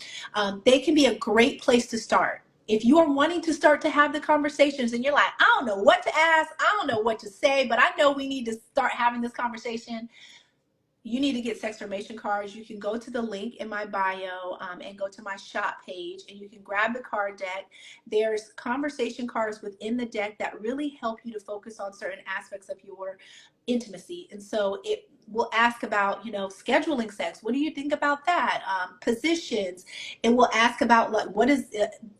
They can be a great place to start. If you are wanting to start to have the conversations and you're like, I don't know what to ask, I don't know what to say, but I know we need to start having this conversation, you need to get sex formation cards. You can go to the link in my bio and go to my shop page, and you can grab the card deck. There's conversation cards within the deck that really help you to focus on certain aspects of your intimacy. And so it will ask about, scheduling sex. What do you think about that? Positions. It will ask about, like, what is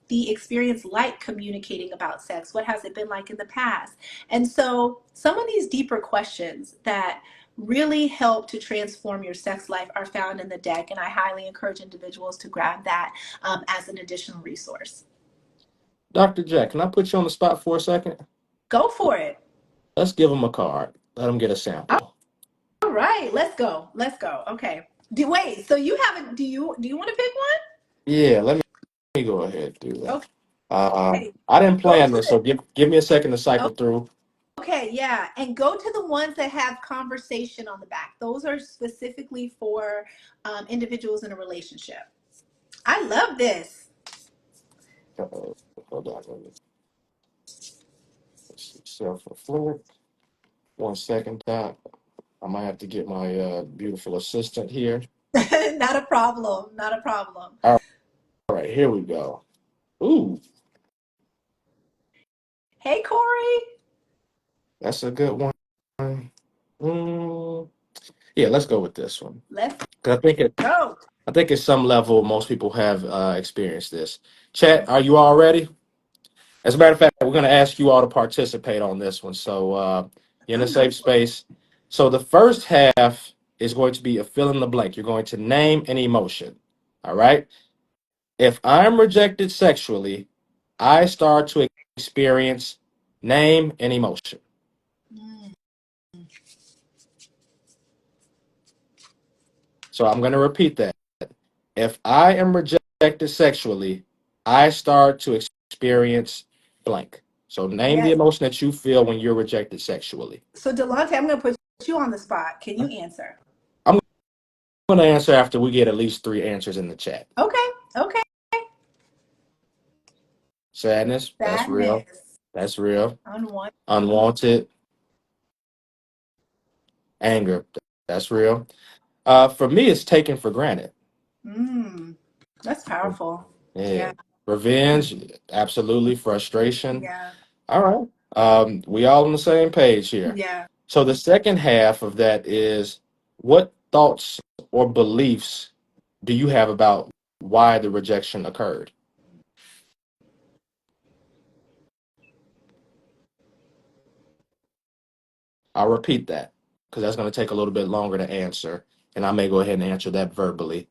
the experience like communicating about sex? What has it been like in the past? And so some of these deeper questions that really help to transform your sex life are found in the deck, and I highly encourage individuals to grab that as an additional resource. Dr. Jack, can I put you on the spot for a second? Go for it. Let's give them a card. Let them get a sample. All right, let's go. Okay, wait, so you haven't, do you want to pick Yeah, let me go ahead and do one? that. Um, Okay, I didn't go plan for this, so it. give me a second to cycle through. Okay, yeah, and go to the ones that have conversation on the back. Those are specifically for individuals in a relationship. I love this. Hold on. Let's see. Self-reflect. 1 second, Doc. I might have to get my beautiful assistant here. Not a problem, not a problem. All right, here we go. Ooh, Hey, Corey. that's a good one. Mm, yeah, let's go with this one. Let's 'Cause go. I think at some level most people have experienced this. Chat, are you all ready? As a matter of fact, we're going to ask you all to participate on this one. So you're in a safe space. So the first half is going to be a fill in the blank. You're going to name an emotion. All right. If I'm rejected sexually, I start to experience name an emotion. Mm. So I'm going to repeat that. If I am rejected sexually, I start to experience blank. So name the Yes. emotion that you feel when you're rejected sexually. So Delonte, I'm going to put you on the spot. Can you answer? I'm going to answer after we get at least three answers in the chat. Okay. Okay. Sadness, that's real. Sadness. That's real. Unwanted. Unwanted, anger, that's real. For me, it's taken for granted. Mm, that's powerful. Yeah. Yeah. Revenge, absolutely. Frustration. Yeah. All right. We all on the same page here. Yeah. So the second half of that is what thoughts or beliefs do you have about why the rejection occurred? I'll repeat that because that's going to take a little bit longer to answer, and I may go ahead and answer that verbally.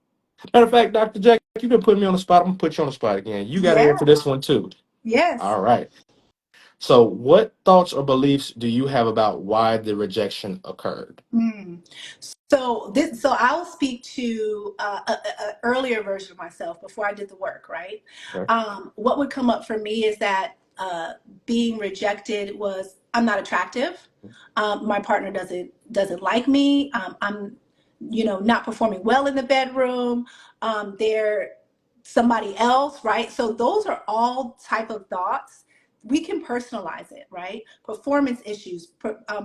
Matter of fact, Dr. Jack, you've been putting me on the spot. I'm going to put you on the spot again. You got to Yeah. answer this one too. Yes. All right. So, what thoughts or beliefs do you have about why the rejection occurred? Mm. So I'll speak to a earlier version of myself before I did the work, right? Okay. What would come up for me is that being rejected was I'm not attractive. My partner doesn't like me. I'm, not performing well in the bedroom. They're somebody else, right? So those are all type of thoughts. We can personalize it, right? Performance issues,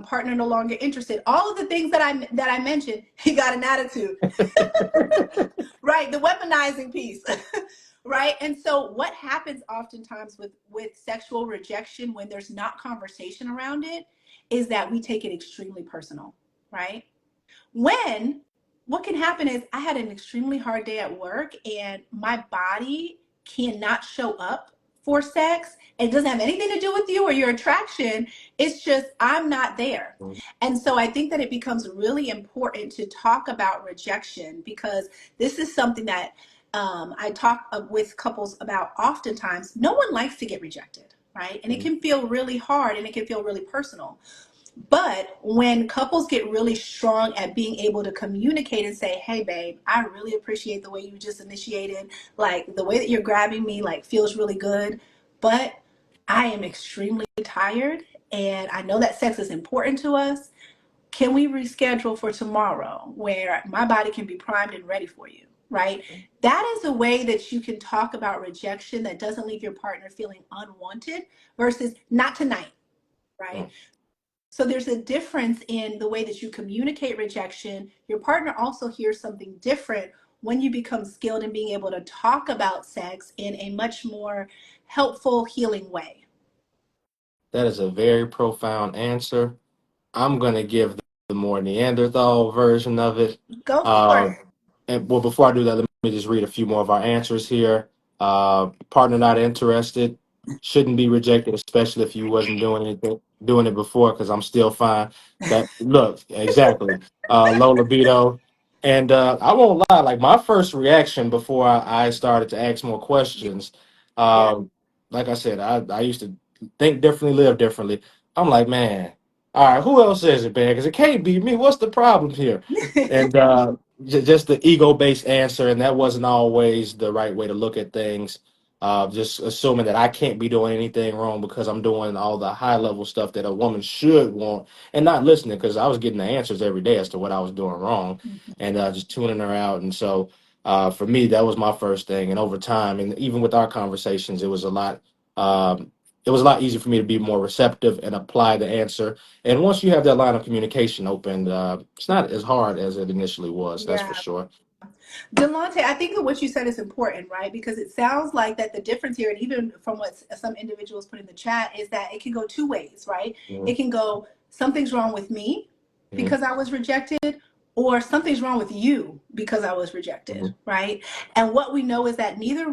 partner no longer interested, all of the things that I mentioned. He got an attitude, right? The weaponizing piece, right? And so what happens oftentimes with sexual rejection when there's not conversation around it is that we take it extremely personal, right? When what can happen is I had an extremely hard day at work and my body cannot show up for sex. It doesn't have anything to do with you or your attraction. It's just I'm not there. And so I think that it becomes really important to talk about rejection because this is something that I talk with couples about oftentimes. No one likes to get rejected, right? And it can feel really hard and it can feel really personal. But when couples get really strong at being able to communicate and say, hey, babe, I really appreciate the way you just initiated, like the way that you're grabbing me, like feels really good. But I am extremely tired and I know that sex is important to us. Can we reschedule for tomorrow where my body can be primed and ready for you? Right? That is a way that you can talk about rejection that doesn't leave your partner feeling unwanted versus not tonight, right? So there's a difference in the way that you communicate rejection. Your partner also hears something different when you become skilled in being able to talk about sex in a much more helpful, healing way. That is a very profound answer. I'm going to give the more Neanderthal version of it. Go for Uh, it. and well, before I do that, let me just read a few more of our answers here. Partner not interested, shouldn't be rejected, especially if you wasn't doing it before, because I'm still fine. That look exactly. Low libido, and I won't lie. Like my first reaction before I started to ask more questions, Yeah. um, like I said, I used to think differently, live differently. I'm like, man, all right, who else is it, man? Because it can't be me. What's the problem here? And just the ego-based answer, and that wasn't always the right way to look at things. Just assuming that I can't be doing anything wrong because I'm doing all the high-level stuff that a woman should want, and not listening because I was getting the answers every day as to what I was doing wrong, and just tuning her out. And so, for me, that was my first thing. And over time, and even with our conversations, it was a lot. It was a lot easier for me to be more receptive and apply the answer. And once you have that line of communication open, it's not as hard as it initially was. That's for Yeah. sure. Delonte, I think that what you said is important, right? Because it sounds like that the difference here, and even from what some individuals put in the chat, is that it can go two ways, right? Mhm, It can go, something's wrong with me mhm, because I was rejected, or something's wrong with you because I was rejected, mhm, right? And what we know is that neither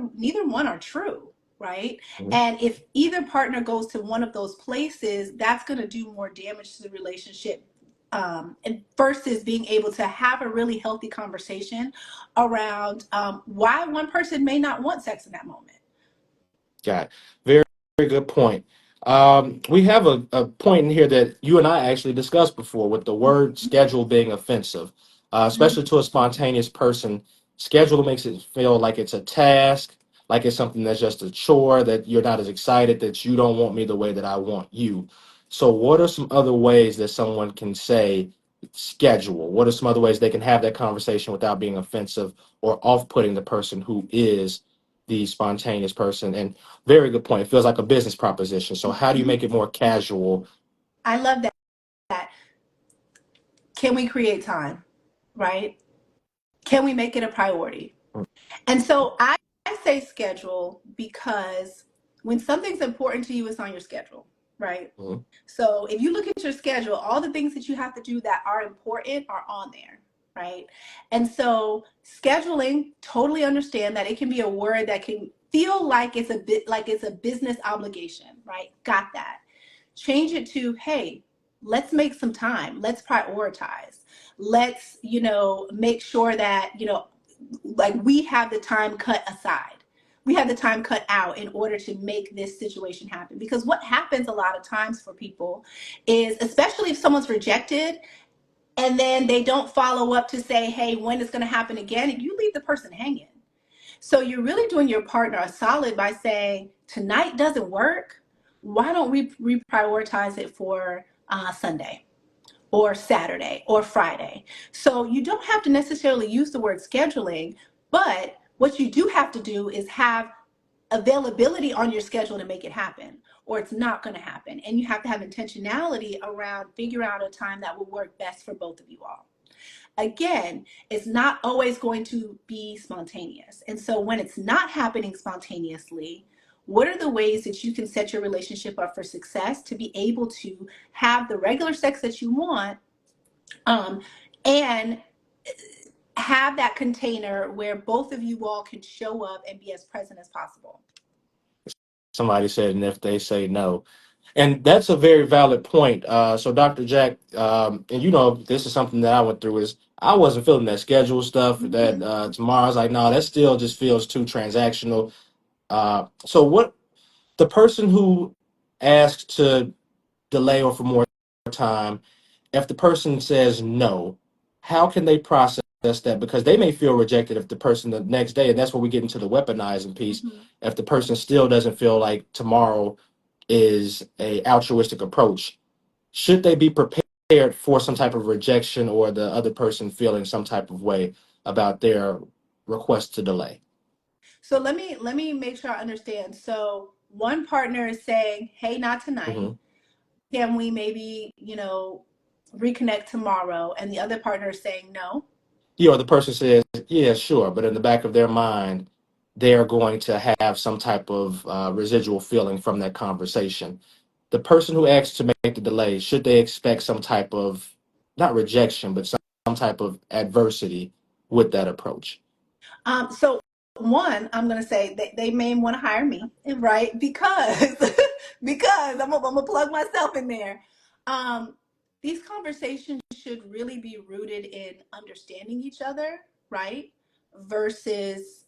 one are true, right? mhm. And if either partner goes to one of those places, that's going to do more damage to the relationship, and versus being able to have a really healthy conversation around why one person may not want sex in that moment. Got it. Very, very good point. We have a point in here that you and I actually discussed before with the word schedule being offensive. especially to a spontaneous person. Schedule makes it feel like it's a task, like it's something that's just a chore, that you're not as excited, that you don't want me the way that I want you. So, what are some other ways that someone can say schedule? What are some other ways they can have that conversation without being offensive or off putting the person who is the spontaneous person? And very good point. It feels like a business proposition. So, how do you Mhm. make it more casual? I love that. Can we create time? Right? Can we make it a priority? And so I say schedule because when something's important to you, it's on your schedule, right? Mhm. So if you look at your schedule, all the things that you have to do that are important are on there, right? And so scheduling, totally understand that it can be a word that can feel like it's a bit like it's a business obligation, right? Got that. Change it to, hey, let's make some time. Let's prioritize. Let's, make sure that, like we have the time cut aside. We have the time cut out in order to make this situation happen. Because what happens a lot of times for people is, especially if someone's rejected and then they don't follow up to say, hey, when it's going to happen again, you leave the person hanging. So you're really doing your partner a solid by saying, tonight doesn't work. Why don't we reprioritize it for Sunday or Saturday or Friday? So you don't have to necessarily use the word scheduling, but what you do have to do is have availability on your schedule to make it happen, or it's not going to happen. And you have to have intentionality around figure out a time that will work best for both of you all. Again, it's not always going to be spontaneous. And so when it's not happening spontaneously, what are the ways that you can set your relationship up for success to be able to have the regular sex that you want, um, and have that container where both of you all can show up and be as present as possible? Somebody said, and if they say no. And that's a very valid point. So, Dr. Jack, and this is something that I went through is I wasn't feeling that schedule stuff that Mm-hmm. tomorrow. I was like, no, that still just feels too transactional. So, what the person who asked to delay or for more time, if the person says no, how can they process that? Because they may feel rejected if the person the next day, and that's where we get into the weaponizing piece. Mm-hmm. If the person still doesn't feel like tomorrow is a altruistic approach, should they be prepared for some type of rejection or the other person feeling some type of way about their request to delay? So let me make sure I understand. So one partner is saying, "Hey, not tonight. Hmm. Can we maybe, reconnect tomorrow?" And the other partner is saying no. Yeah, or the person says, yeah, sure, but in the back of their mind, they're going to have some type of residual feeling from that conversation. The person who asks to make the delay, should they expect some type of, not rejection, but some type of adversity with that approach? So one, I'm gonna say they may want to hire me, right? Because because I'm gonna plug myself in there. Um, these conversations should really be rooted in understanding each other, right? Versus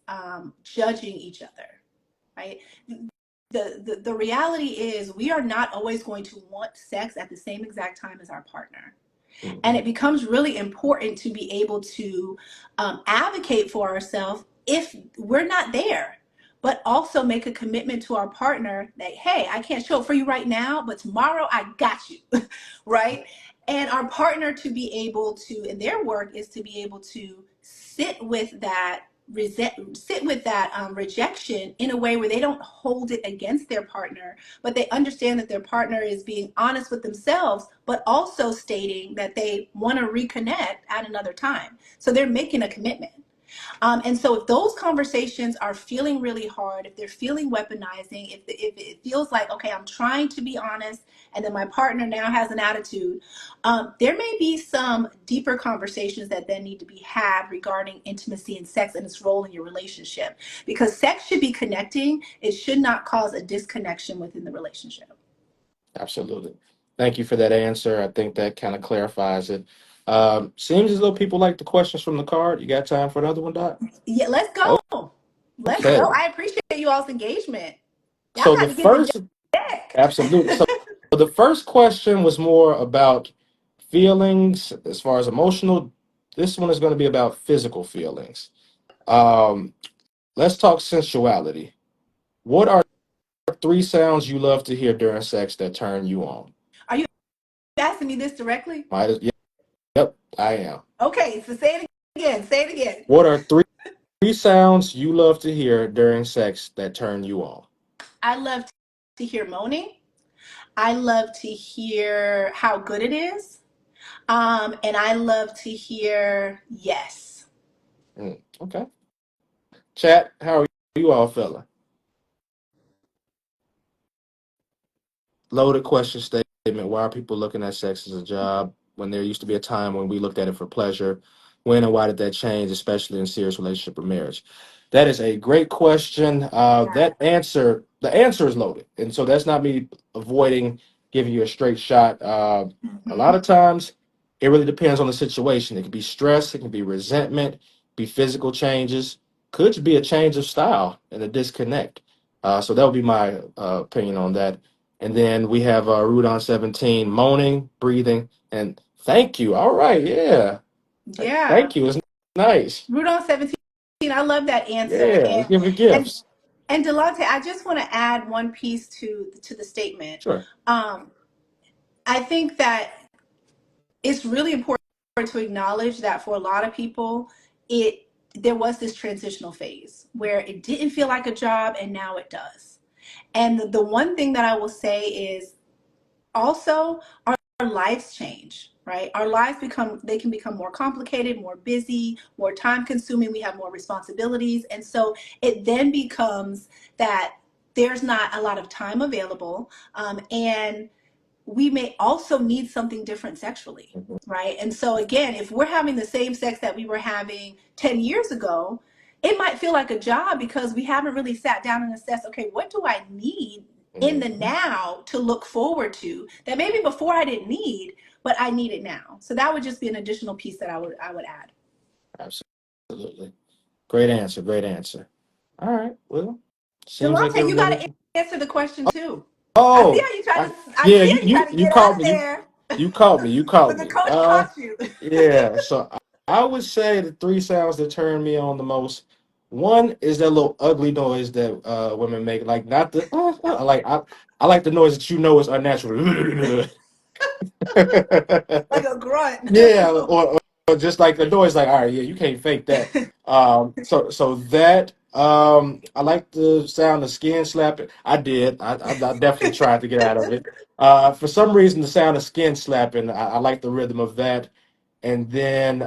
judging each other, right? The reality is we are not always going to want sex at the same exact time as our partner. And Hmm. it becomes really important to be able to advocate for ourselves if we're not there, but also make a commitment to our partner that, hey, I can't show up for you right now, but tomorrow I got you, right? And our partner to be able to, and their work is to be able to sit with that rejection in a way where they don't hold it against their partner, but they understand that their partner is being honest with themselves, but also stating that they want to reconnect at another time. So they're making a commitment. And so if those conversations are feeling really hard, if they're feeling weaponizing, if it feels like, okay, I'm trying to be honest, and then my partner now has an attitude, there may be some deeper conversations that then need to be had regarding intimacy and sex and its role in your relationship. Because sex should be connecting, it should not cause a disconnection within the relationship. Absolutely. Thank you for that answer. I think that kind of clarifies it. Seems as though people like the questions from the card. You got time for another one, Doc? Yeah, let's Oh, go. Let's okay. go. I appreciate you all's engagement. Y'all So got the to get the first deck. Absolutely. So the first question was more about feelings as far as emotional This one is going to be about physical feelings. Um, let's talk sensuality. What are three sounds you love to hear during sex that turn you on? Are you asking me this directly? Might as, yep, I am. Okay, so say it again. Say it again. What are three sounds you love to hear during sex that turn you on? I love to hear moaning. I love to hear how good it is. And I love to hear yes. Okay. Chat, how are you all feeling? Loaded question statement. Why are people looking at sex as a job when there used to be a time when we looked at it for pleasure? When and why did that change, especially in serious relationship or marriage? That is a great question. Yeah. The answer is loaded, and so that's not me avoiding giving you a straight shot. A lot Mm-hmm. of times, it really depends on the situation. It can be stress, it can be resentment, be physical changes, could be a change of style and a disconnect. So that would be my opinion on that. And then we have Rudon 17 moaning, breathing, and thank you. All right, yeah. Yeah. Thank you. It's nice. Rudolph 17. I love that answer. Yeah, we give it And gifts. and Delonte, I just want to add one piece to the statement. Sure. Um, I think that it's really important to acknowledge that for a lot of people, it there was this transitional phase where it didn't feel like a job and now it does. And the one thing that I will say is also our lives change, right? Our lives can become more complicated, more busy, more time consuming. We have more responsibilities. And so it then becomes that there's not a lot of time available. And we may also need something different sexually, Mhm. right? And so again, if we're having the same sex that we were having 10 years ago, it might feel like a job because we haven't really sat down and assessed, okay, what do I need in the Mhm. now to look forward to that maybe before I didn't need, but I need it now. So that would just be an additional piece that I would add. Absolutely. Great answer. Great answer. All right. Well, seems like Delonte, you got everybody. to answer the question too. I see Oh, how you try I, to. I yeah. see You how you you try to you get out caught of me. there, You caught me. You caught but the me. coach caught you. Yeah. So I would say the three sounds that turn me on the most. One is that little ugly noise that women make, like not the I like the noise that you know is unnatural. Like a grunt. Yeah, or just like the noise, like, all right, yeah, you can't fake that. So that I like the sound of skin slapping. I did. I definitely tried to get out of it. For some reason, the sound of skin slapping, I like the rhythm of that. And then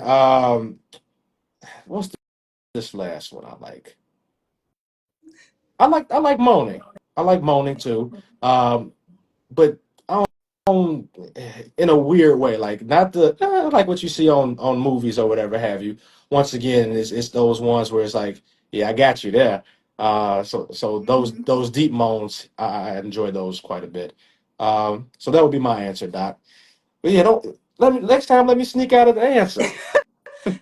what's this last one I like? I like moaning. I like moaning too. But I don't, in a weird way, like not the like what you see on movies or whatever have you. Once again, it's those ones where it's like, yeah, I got you there. So those Mhm. those deep moans, I enjoy those quite a bit. So that would be my answer, Doc. But yeah, don't let me next time. Let me sneak out of the answer.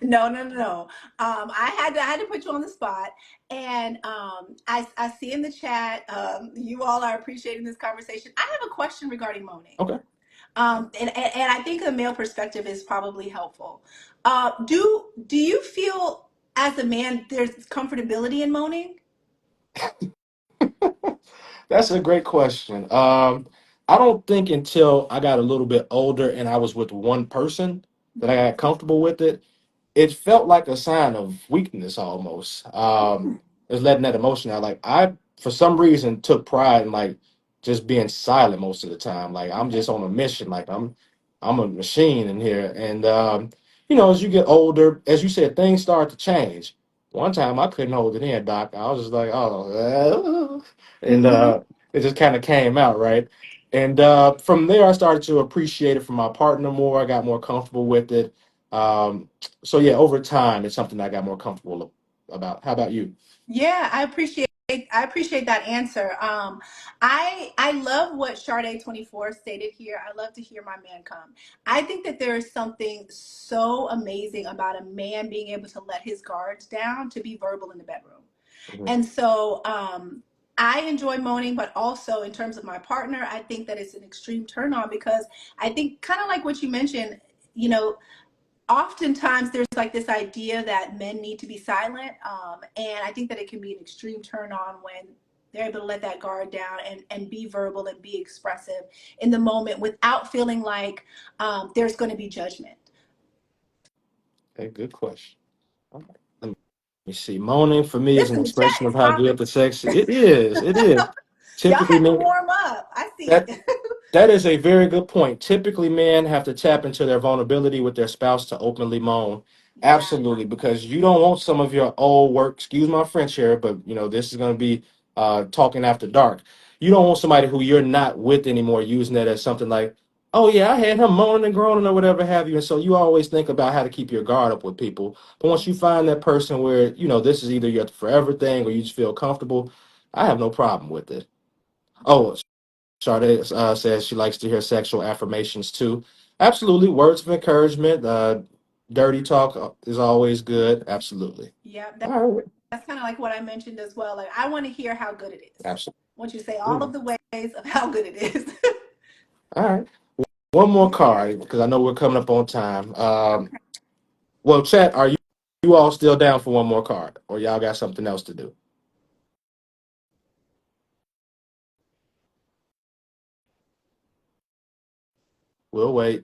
No, no, no, no. I had to put you on the spot, and I see in the chat you all are appreciating this conversation. I have a question regarding moaning, Okay. and I think the male perspective is probably helpful. Do you feel as a man there's comfortability in moaning? That's a great question. I don't think until I got a little bit older and I was with one person that I got comfortable with it. It felt like a sign of weakness almost. Ooh. It was letting that emotion out. Like I, for some reason, took pride in like just being silent most of the time. Like I'm Okay. just on a mission. Like I'm a machine in here. And as you get older, as you said, things start to change. One time I couldn't hold it in, Doc. I was just like, oh, and Mm-hmm. it just kind of came out right. And from there, I started to appreciate it from my partner more. I got more comfortable with it. So yeah, over time, it's something I got more comfortable about. How about you? Yeah, I appreciate that answer. I love what Sade 24 stated here. I love to hear my man come. I think that there is something so amazing about a man being able to let his guards down to be verbal in the bedroom. Mhm. And so I enjoy moaning, but also in terms of my partner, I think that it's an extreme turn on because I think kind of like what you mentioned, you know, oftentimes there's like this idea that men need to be silent, and I think that it can be an extreme turn on when they're able to let that guard down and be verbal and be expressive in the moment without feeling like there's going to be judgment. Okay, good question. All right. Let me see. Moaning for me is an Listen, the chat expression of is how popping. good the sex is. It is. It is. Y'all Typically, had to men, warm up. I see. that that is a very good point. Typically, men have to tap into their vulnerability with their spouse to openly moan. Yeah. Absolutely, because you don't want some of your old work. Excuse my French here, but this is going to be talking after dark. You don't want somebody who you're not with anymore using that as something like, "Oh yeah, I had him moaning and groaning or whatever have you." And so you always think about how to keep your guard up with people. But once you find that person where this is either your forever thing or you just feel comfortable, I have no problem with it. Oh, Sade says she likes to hear sexual affirmations too. Absolutely. Words of encouragement, dirty talk is always good. Absolutely. Yeah, All right. that's kind of like what I mentioned as well. Like, I want to hear how good it is. Absolutely. I want you to say all of the ways of how good it is. All right. One more card because I know we're coming up on time. Okay. Well, chat, are you all still down for one more card or y'all got something else to do? We'll wait.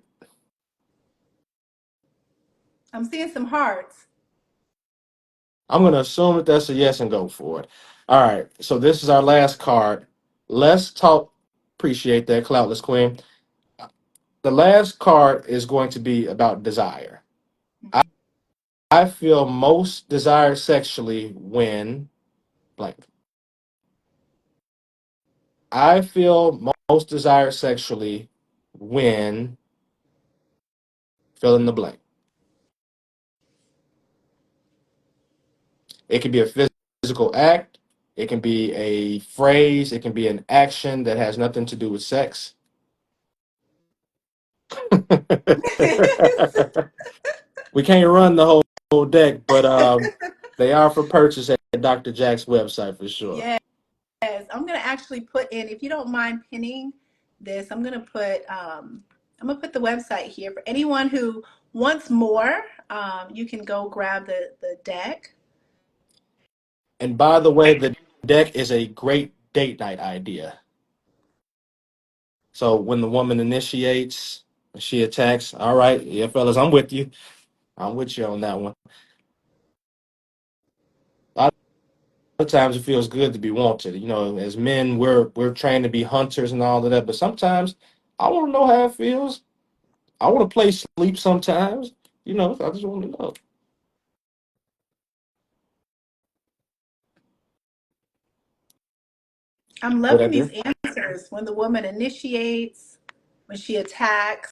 I'm seeing some hearts. I'm going to assume that that's a yes and go for it. All right. So this is our last card. Let's talk. Appreciate that, Cloudless Queen. The last card is going to be about desire. I, Mhm. I feel most desired sexually when blank. I feel most desired sexually when fill in the blank. It can be a physical act, it can be a phrase, it can be an action that has nothing to do with sex. We can't run the whole deck, but they are for purchase at Dr. Jack's website for sure. Yes, I'm gonna actually put in, if you don't mind pinning this, I'm gonna put the website here for anyone who wants more. You can go grab the deck. And by the way, the deck is a great date night idea. So when the woman initiates, she attacks. All right, yeah, fellas, I'm with you. I'm with you on that one. A lot of times it feels good to be wanted. As men, we're trained to be hunters and all of that, but sometimes I want to know how it feels. I want to play sleep sometimes. I just want to know. I'm Would I loving these do? answers. When the woman initiates, when she attacks,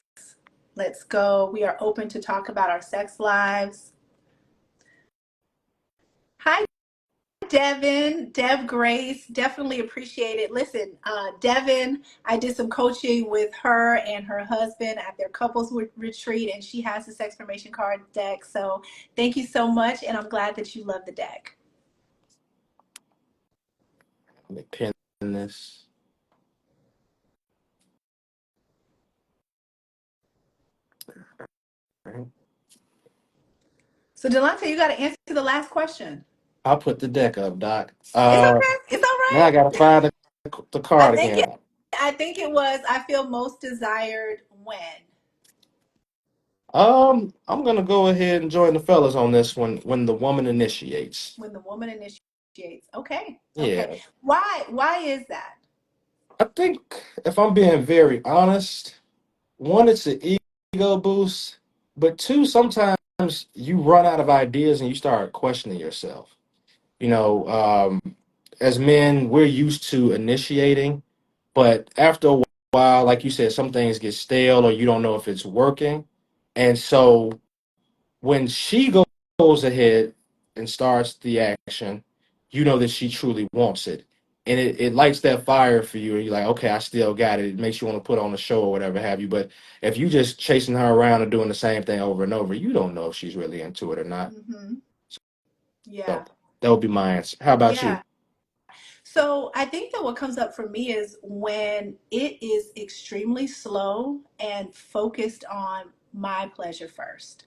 let's go. We are open to talk about our sex lives. Hi, Devin, Dev Grace, definitely appreciate it. Listen, Devin, I did some coaching with her and her husband at their couples retreat, and she has the sex formation card deck. So thank you so much, and I'm glad that you love the deck. Let me pin this. All right. So Delonte, you got to answer the last question. I'll put the deck up, Doc. It's okay. It's all Now I right. gotta find the I card think it. again. I think it was. I feel most desired when. I'm gonna go ahead and join the fellas on this one when the woman initiates. When the woman initiates. Okay. Okay. Yeah. Why is that? I think if I'm being very honest, one, it's an ego boost, but two, sometimes you run out of ideas and you start questioning yourself. You know, as men, we're used to initiating, but after a while, like you said, some things get stale or you don't know if it's working. And so when she goes ahead and starts the action, you know that she truly wants it. And it lights that fire for you, and you're like, okay, I still got it. It makes you want to put on a show or whatever have you. But if you just chasing her around and doing the same thing over and over, you don't know if she's really into it or not. Hmm. So Yeah. that would be my answer. How about you? Yeah. So I think that what comes up for me is when it is extremely slow and focused on my pleasure first.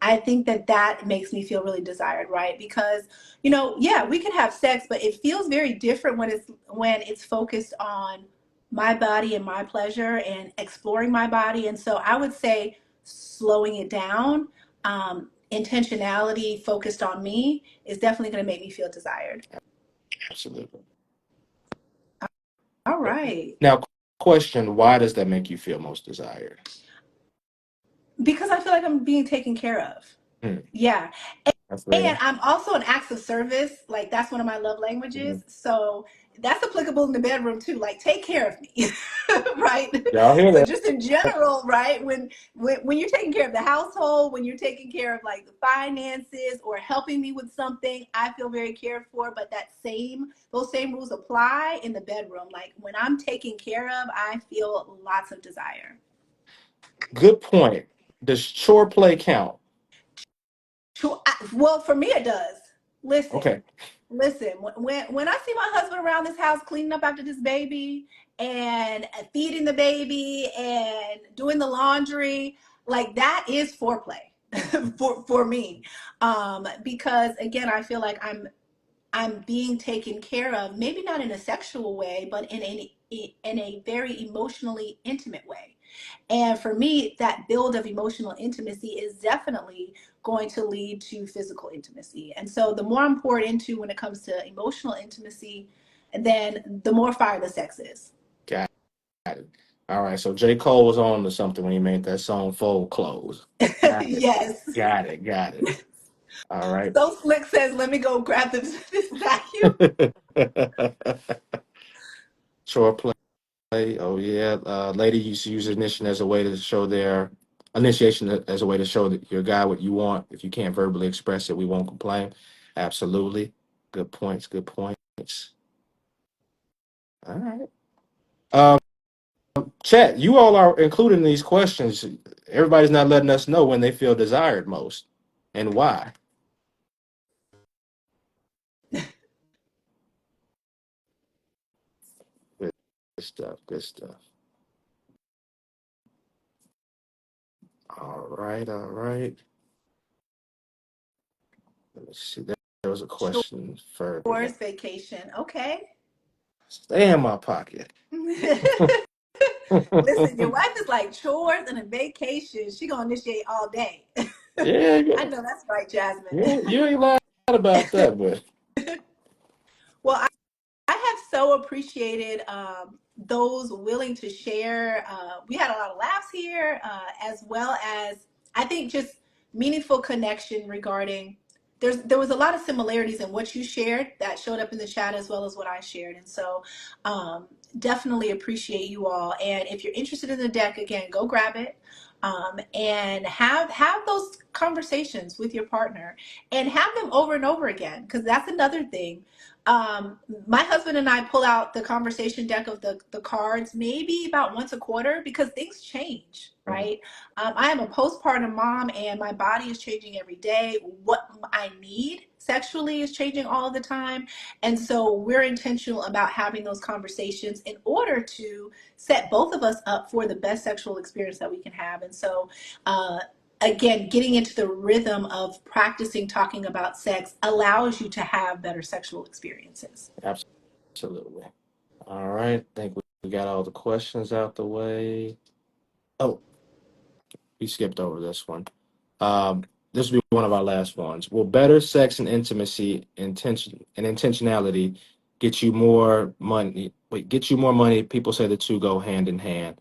I think that that makes me feel really desired, right? Because, yeah, we can have sex, but it feels very different when it's focused on my body and my pleasure and exploring my body. And so I would say slowing it down, intentionality focused on me is definitely going to make me feel desired. Absolutely. All right. Now, question: why does that make you feel most desired? Because I feel like I'm being taken care of. Hmm, Yeah. that's And real. I'm also an acts of service. Like that's one of my love Mhm. languages. So that's applicable in the bedroom too. Like take care of me, right? Y'all hear So that? just in general, right? When you're taking care of the household, when you're taking care of like the finances or helping me with something, I feel very cared for. But those same rules apply in the bedroom. Like when I'm taken care of, I feel lots of desire. Good point. Does chore play count? Well, for me, it does. Listen, Okay. listen. When I see my husband around this house cleaning up after this baby and feeding the baby and doing the laundry, like that is foreplay for me. Because again, I feel like I'm being taken care of, maybe not in a sexual way, but in a very emotionally intimate way. And for me, that build of emotional intimacy is definitely going to lead to physical intimacy. And so the more I'm poured into when it comes to emotional intimacy, then the more fire the sex is. Got it. All right. So J. Cole was on to something when he made that song "Fold Clothes." Got it. Yes. Got it. Got it. All right. So Slick says, let me go grab this vacuum. Chore play. Oh yeah. Lady used to use initiation as a way to show their initiation as a way to show that your guy what you want. If you can't verbally express it, we won't complain. Absolutely. Good points. Good points. All right. Chat, you all are included in these questions. Everybody's not letting us know when they feel desired most and why. Good stuff. Good stuff. All right. All right. Let me see. There was a question further Chores, down. vacation. Okay. Stay in my pocket. Listen, your wife is like chores and a vacation. She gonna initiate all day. Yeah, I yeah, know that's right, Jasmine. yeah. You ain't lying about that, but Well, I have so appreciated those willing to share. We had a lot of laughs here, as well as I think just meaningful connection regarding. There was a lot of similarities in what you shared that showed up in the chat as well as what I shared, and so um, definitely appreciate you all. And if you're interested in the deck, again, go grab it. And have those conversations with your partner and have them over and over again because that's another thing. My husband and I pull out the conversation deck of the cards maybe about once a quarter because things change, Mhm. right? I am a postpartum mom and my body is changing every day. What I need sexually is changing all the time. And so we're intentional about having those conversations in order to set both of us up for the best sexual experience that we can have. And so, again, getting into the rhythm of practicing talking about sex allows you to have better sexual experiences. Absolutely. All right. I think we got all the questions out the way. Oh, we skipped over this one. Um, this will be one of our last ones. Will better sex and intimacy, intentionality get you more money? Wait, get you more money? People say the two go hand in hand.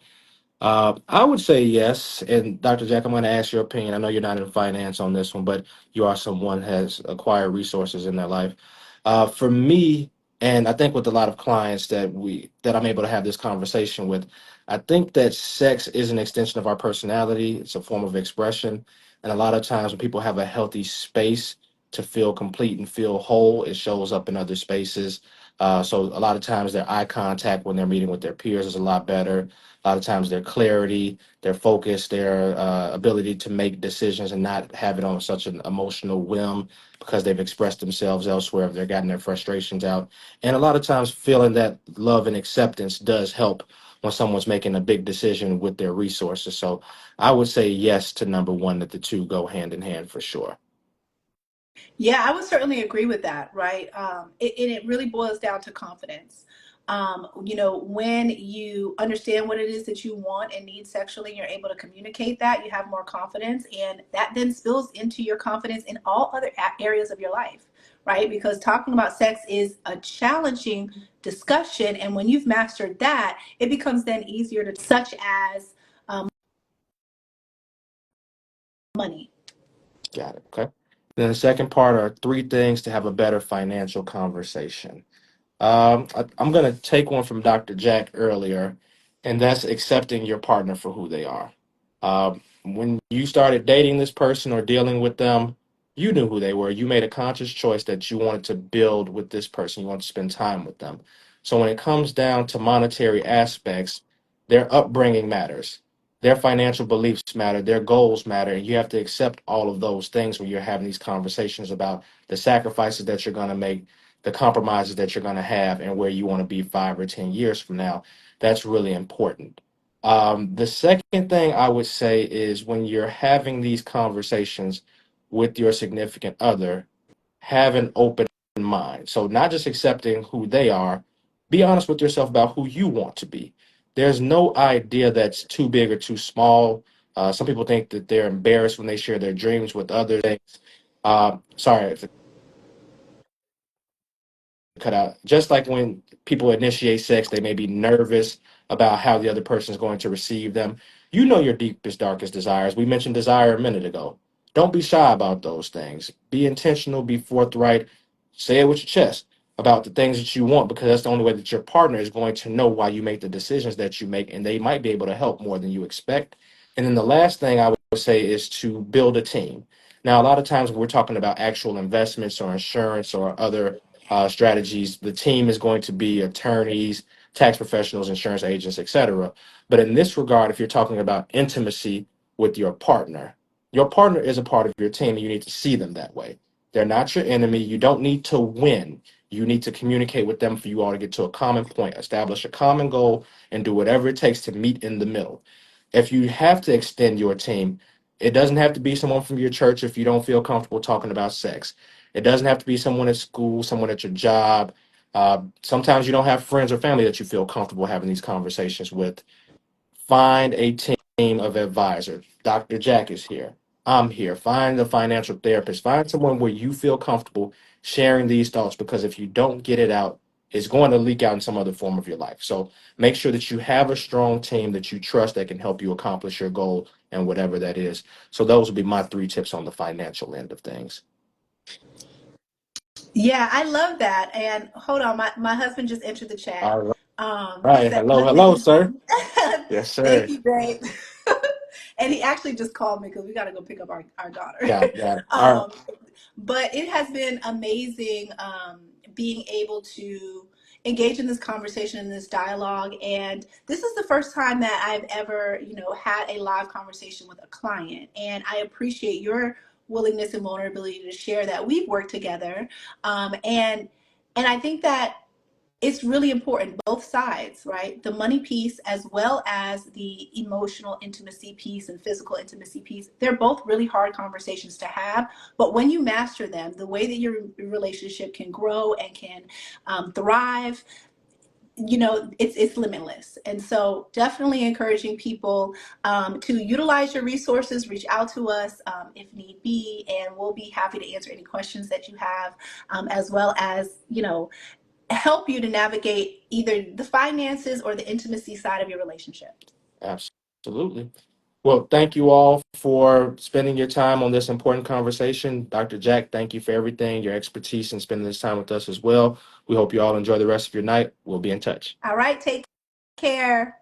I would say yes. And Dr. Jack, I'm going to ask your opinion. I know you're not in finance on this one, but you are someone has acquired resources in their life. For me, and I think with a lot of clients that I'm able to have this conversation with, I think that sex is an extension of our personality. It's a form of expression, and a lot of times when people have a healthy space to feel complete and feel whole, it shows up in other spaces. So a lot of times their eye contact when they're meeting with their peers is a lot better. A lot of times their clarity, their focus, their ability to make decisions and not have it on such an emotional whim because they've expressed themselves elsewhere, if they're gotten their frustrations out. And a lot of times feeling that love and acceptance does help when someone's making a big decision with their resources. So I would say yes to number one, that the two go hand in hand for sure. Yeah, I would certainly agree with that, right? And it really boils down to confidence. When you understand what it is that you want and need sexually, and you're able to communicate that, you have more confidence, and that then spills into your confidence in all other areas of your life, right? Because talking about sex is a challenging discussion, and when you've mastered that, it becomes then easier to, such as money. Got it. Okay. Then the second part are three things to have a better financial conversation. I'm going to take one from Dr. Jack earlier, and that's accepting your partner for who they are. When you started dating this person or dealing with them, you knew who they were. You made a conscious choice that you wanted to build with this person. You want to spend time with them. So when it comes down to monetary aspects, their upbringing matters. Their financial beliefs matter. Their goals matter. And you have to accept all of those things when you're having these conversations about the sacrifices that you're going to make, the compromises that you're going to have, and where you want to be 5 or 10 years from now. That's really important. The second thing I would say is when you're having these conversations with your significant other, have an open mind. So, not just accepting who they are, be honest with yourself about who you want to be. There's no idea that's too big or too small. Some people think that they're embarrassed when they share their dreams with others. Sorry, cut out. Just like when people initiate sex, they may be nervous about how the other person is going to receive them. You know your deepest, darkest desires. We mentioned desire a minute ago. Don't be shy about those things. Be intentional, be forthright, say it with your chest about the things that you want, because that's the only way that your partner is going to know why you make the decisions that you make, and they might be able to help more than you expect. And then the last thing I would say is to build a team. Now, a lot of times when we're talking about actual investments or insurance or other strategies, the team is going to be attorneys, tax professionals, insurance agents, etc. But in this regard, if you're talking about intimacy with your partner is a part of your team, and you need to see them that way. They're not your enemy. You don't need to win. You need to communicate with them for you all to get to a common point, establish a common goal, and do whatever it takes to meet in the middle. If you have to extend your team, it doesn't have to be someone from your church if you don't feel comfortable talking about sex. It doesn't have to be someone at school, someone at your job. Sometimes you don't have friends or family that you feel comfortable having these conversations with. Find a team of advisors. Dr. Jack is here. I'm here. Find a financial therapist. Find someone where you feel comfortable sharing these thoughts, because if you don't get it out, it's going to leak out in some other form of your life. So make sure that you have a strong team that you trust that can help you accomplish your goal and whatever that is. So those would be my three tips on the financial end of things. Yeah, I love that. And hold on, my husband just entered the chat. All He right. said, Hello, "Let hello, me." sir. Yes, Thank sir. you, babe. And he actually just called me because we got to go pick up our daughter. Got it, got it. All right. um, but it has been amazing being able to engage in this conversation and this dialogue. And this is the first time that I've ever, had a live conversation with a client. And I appreciate your willingness and vulnerability to share that we've worked together. And I think that it's really important, both sides, right? The money piece as well as the emotional intimacy piece and physical intimacy piece. They're both really hard conversations to have, but when you master them, the way that your relationship can grow and can thrive, it's limitless. And so definitely encouraging people to utilize your resources, reach out to us if need be, and we'll be happy to answer any questions that you have, as well as help you to navigate either the finances or the intimacy side of your relationship. Absolutely. Well, thank you all for spending your time on this important conversation. Dr. Jack, thank you for everything, your expertise, and spending this time with us as well. We hope you all enjoy the rest of your night. We'll be in touch. All right, take care.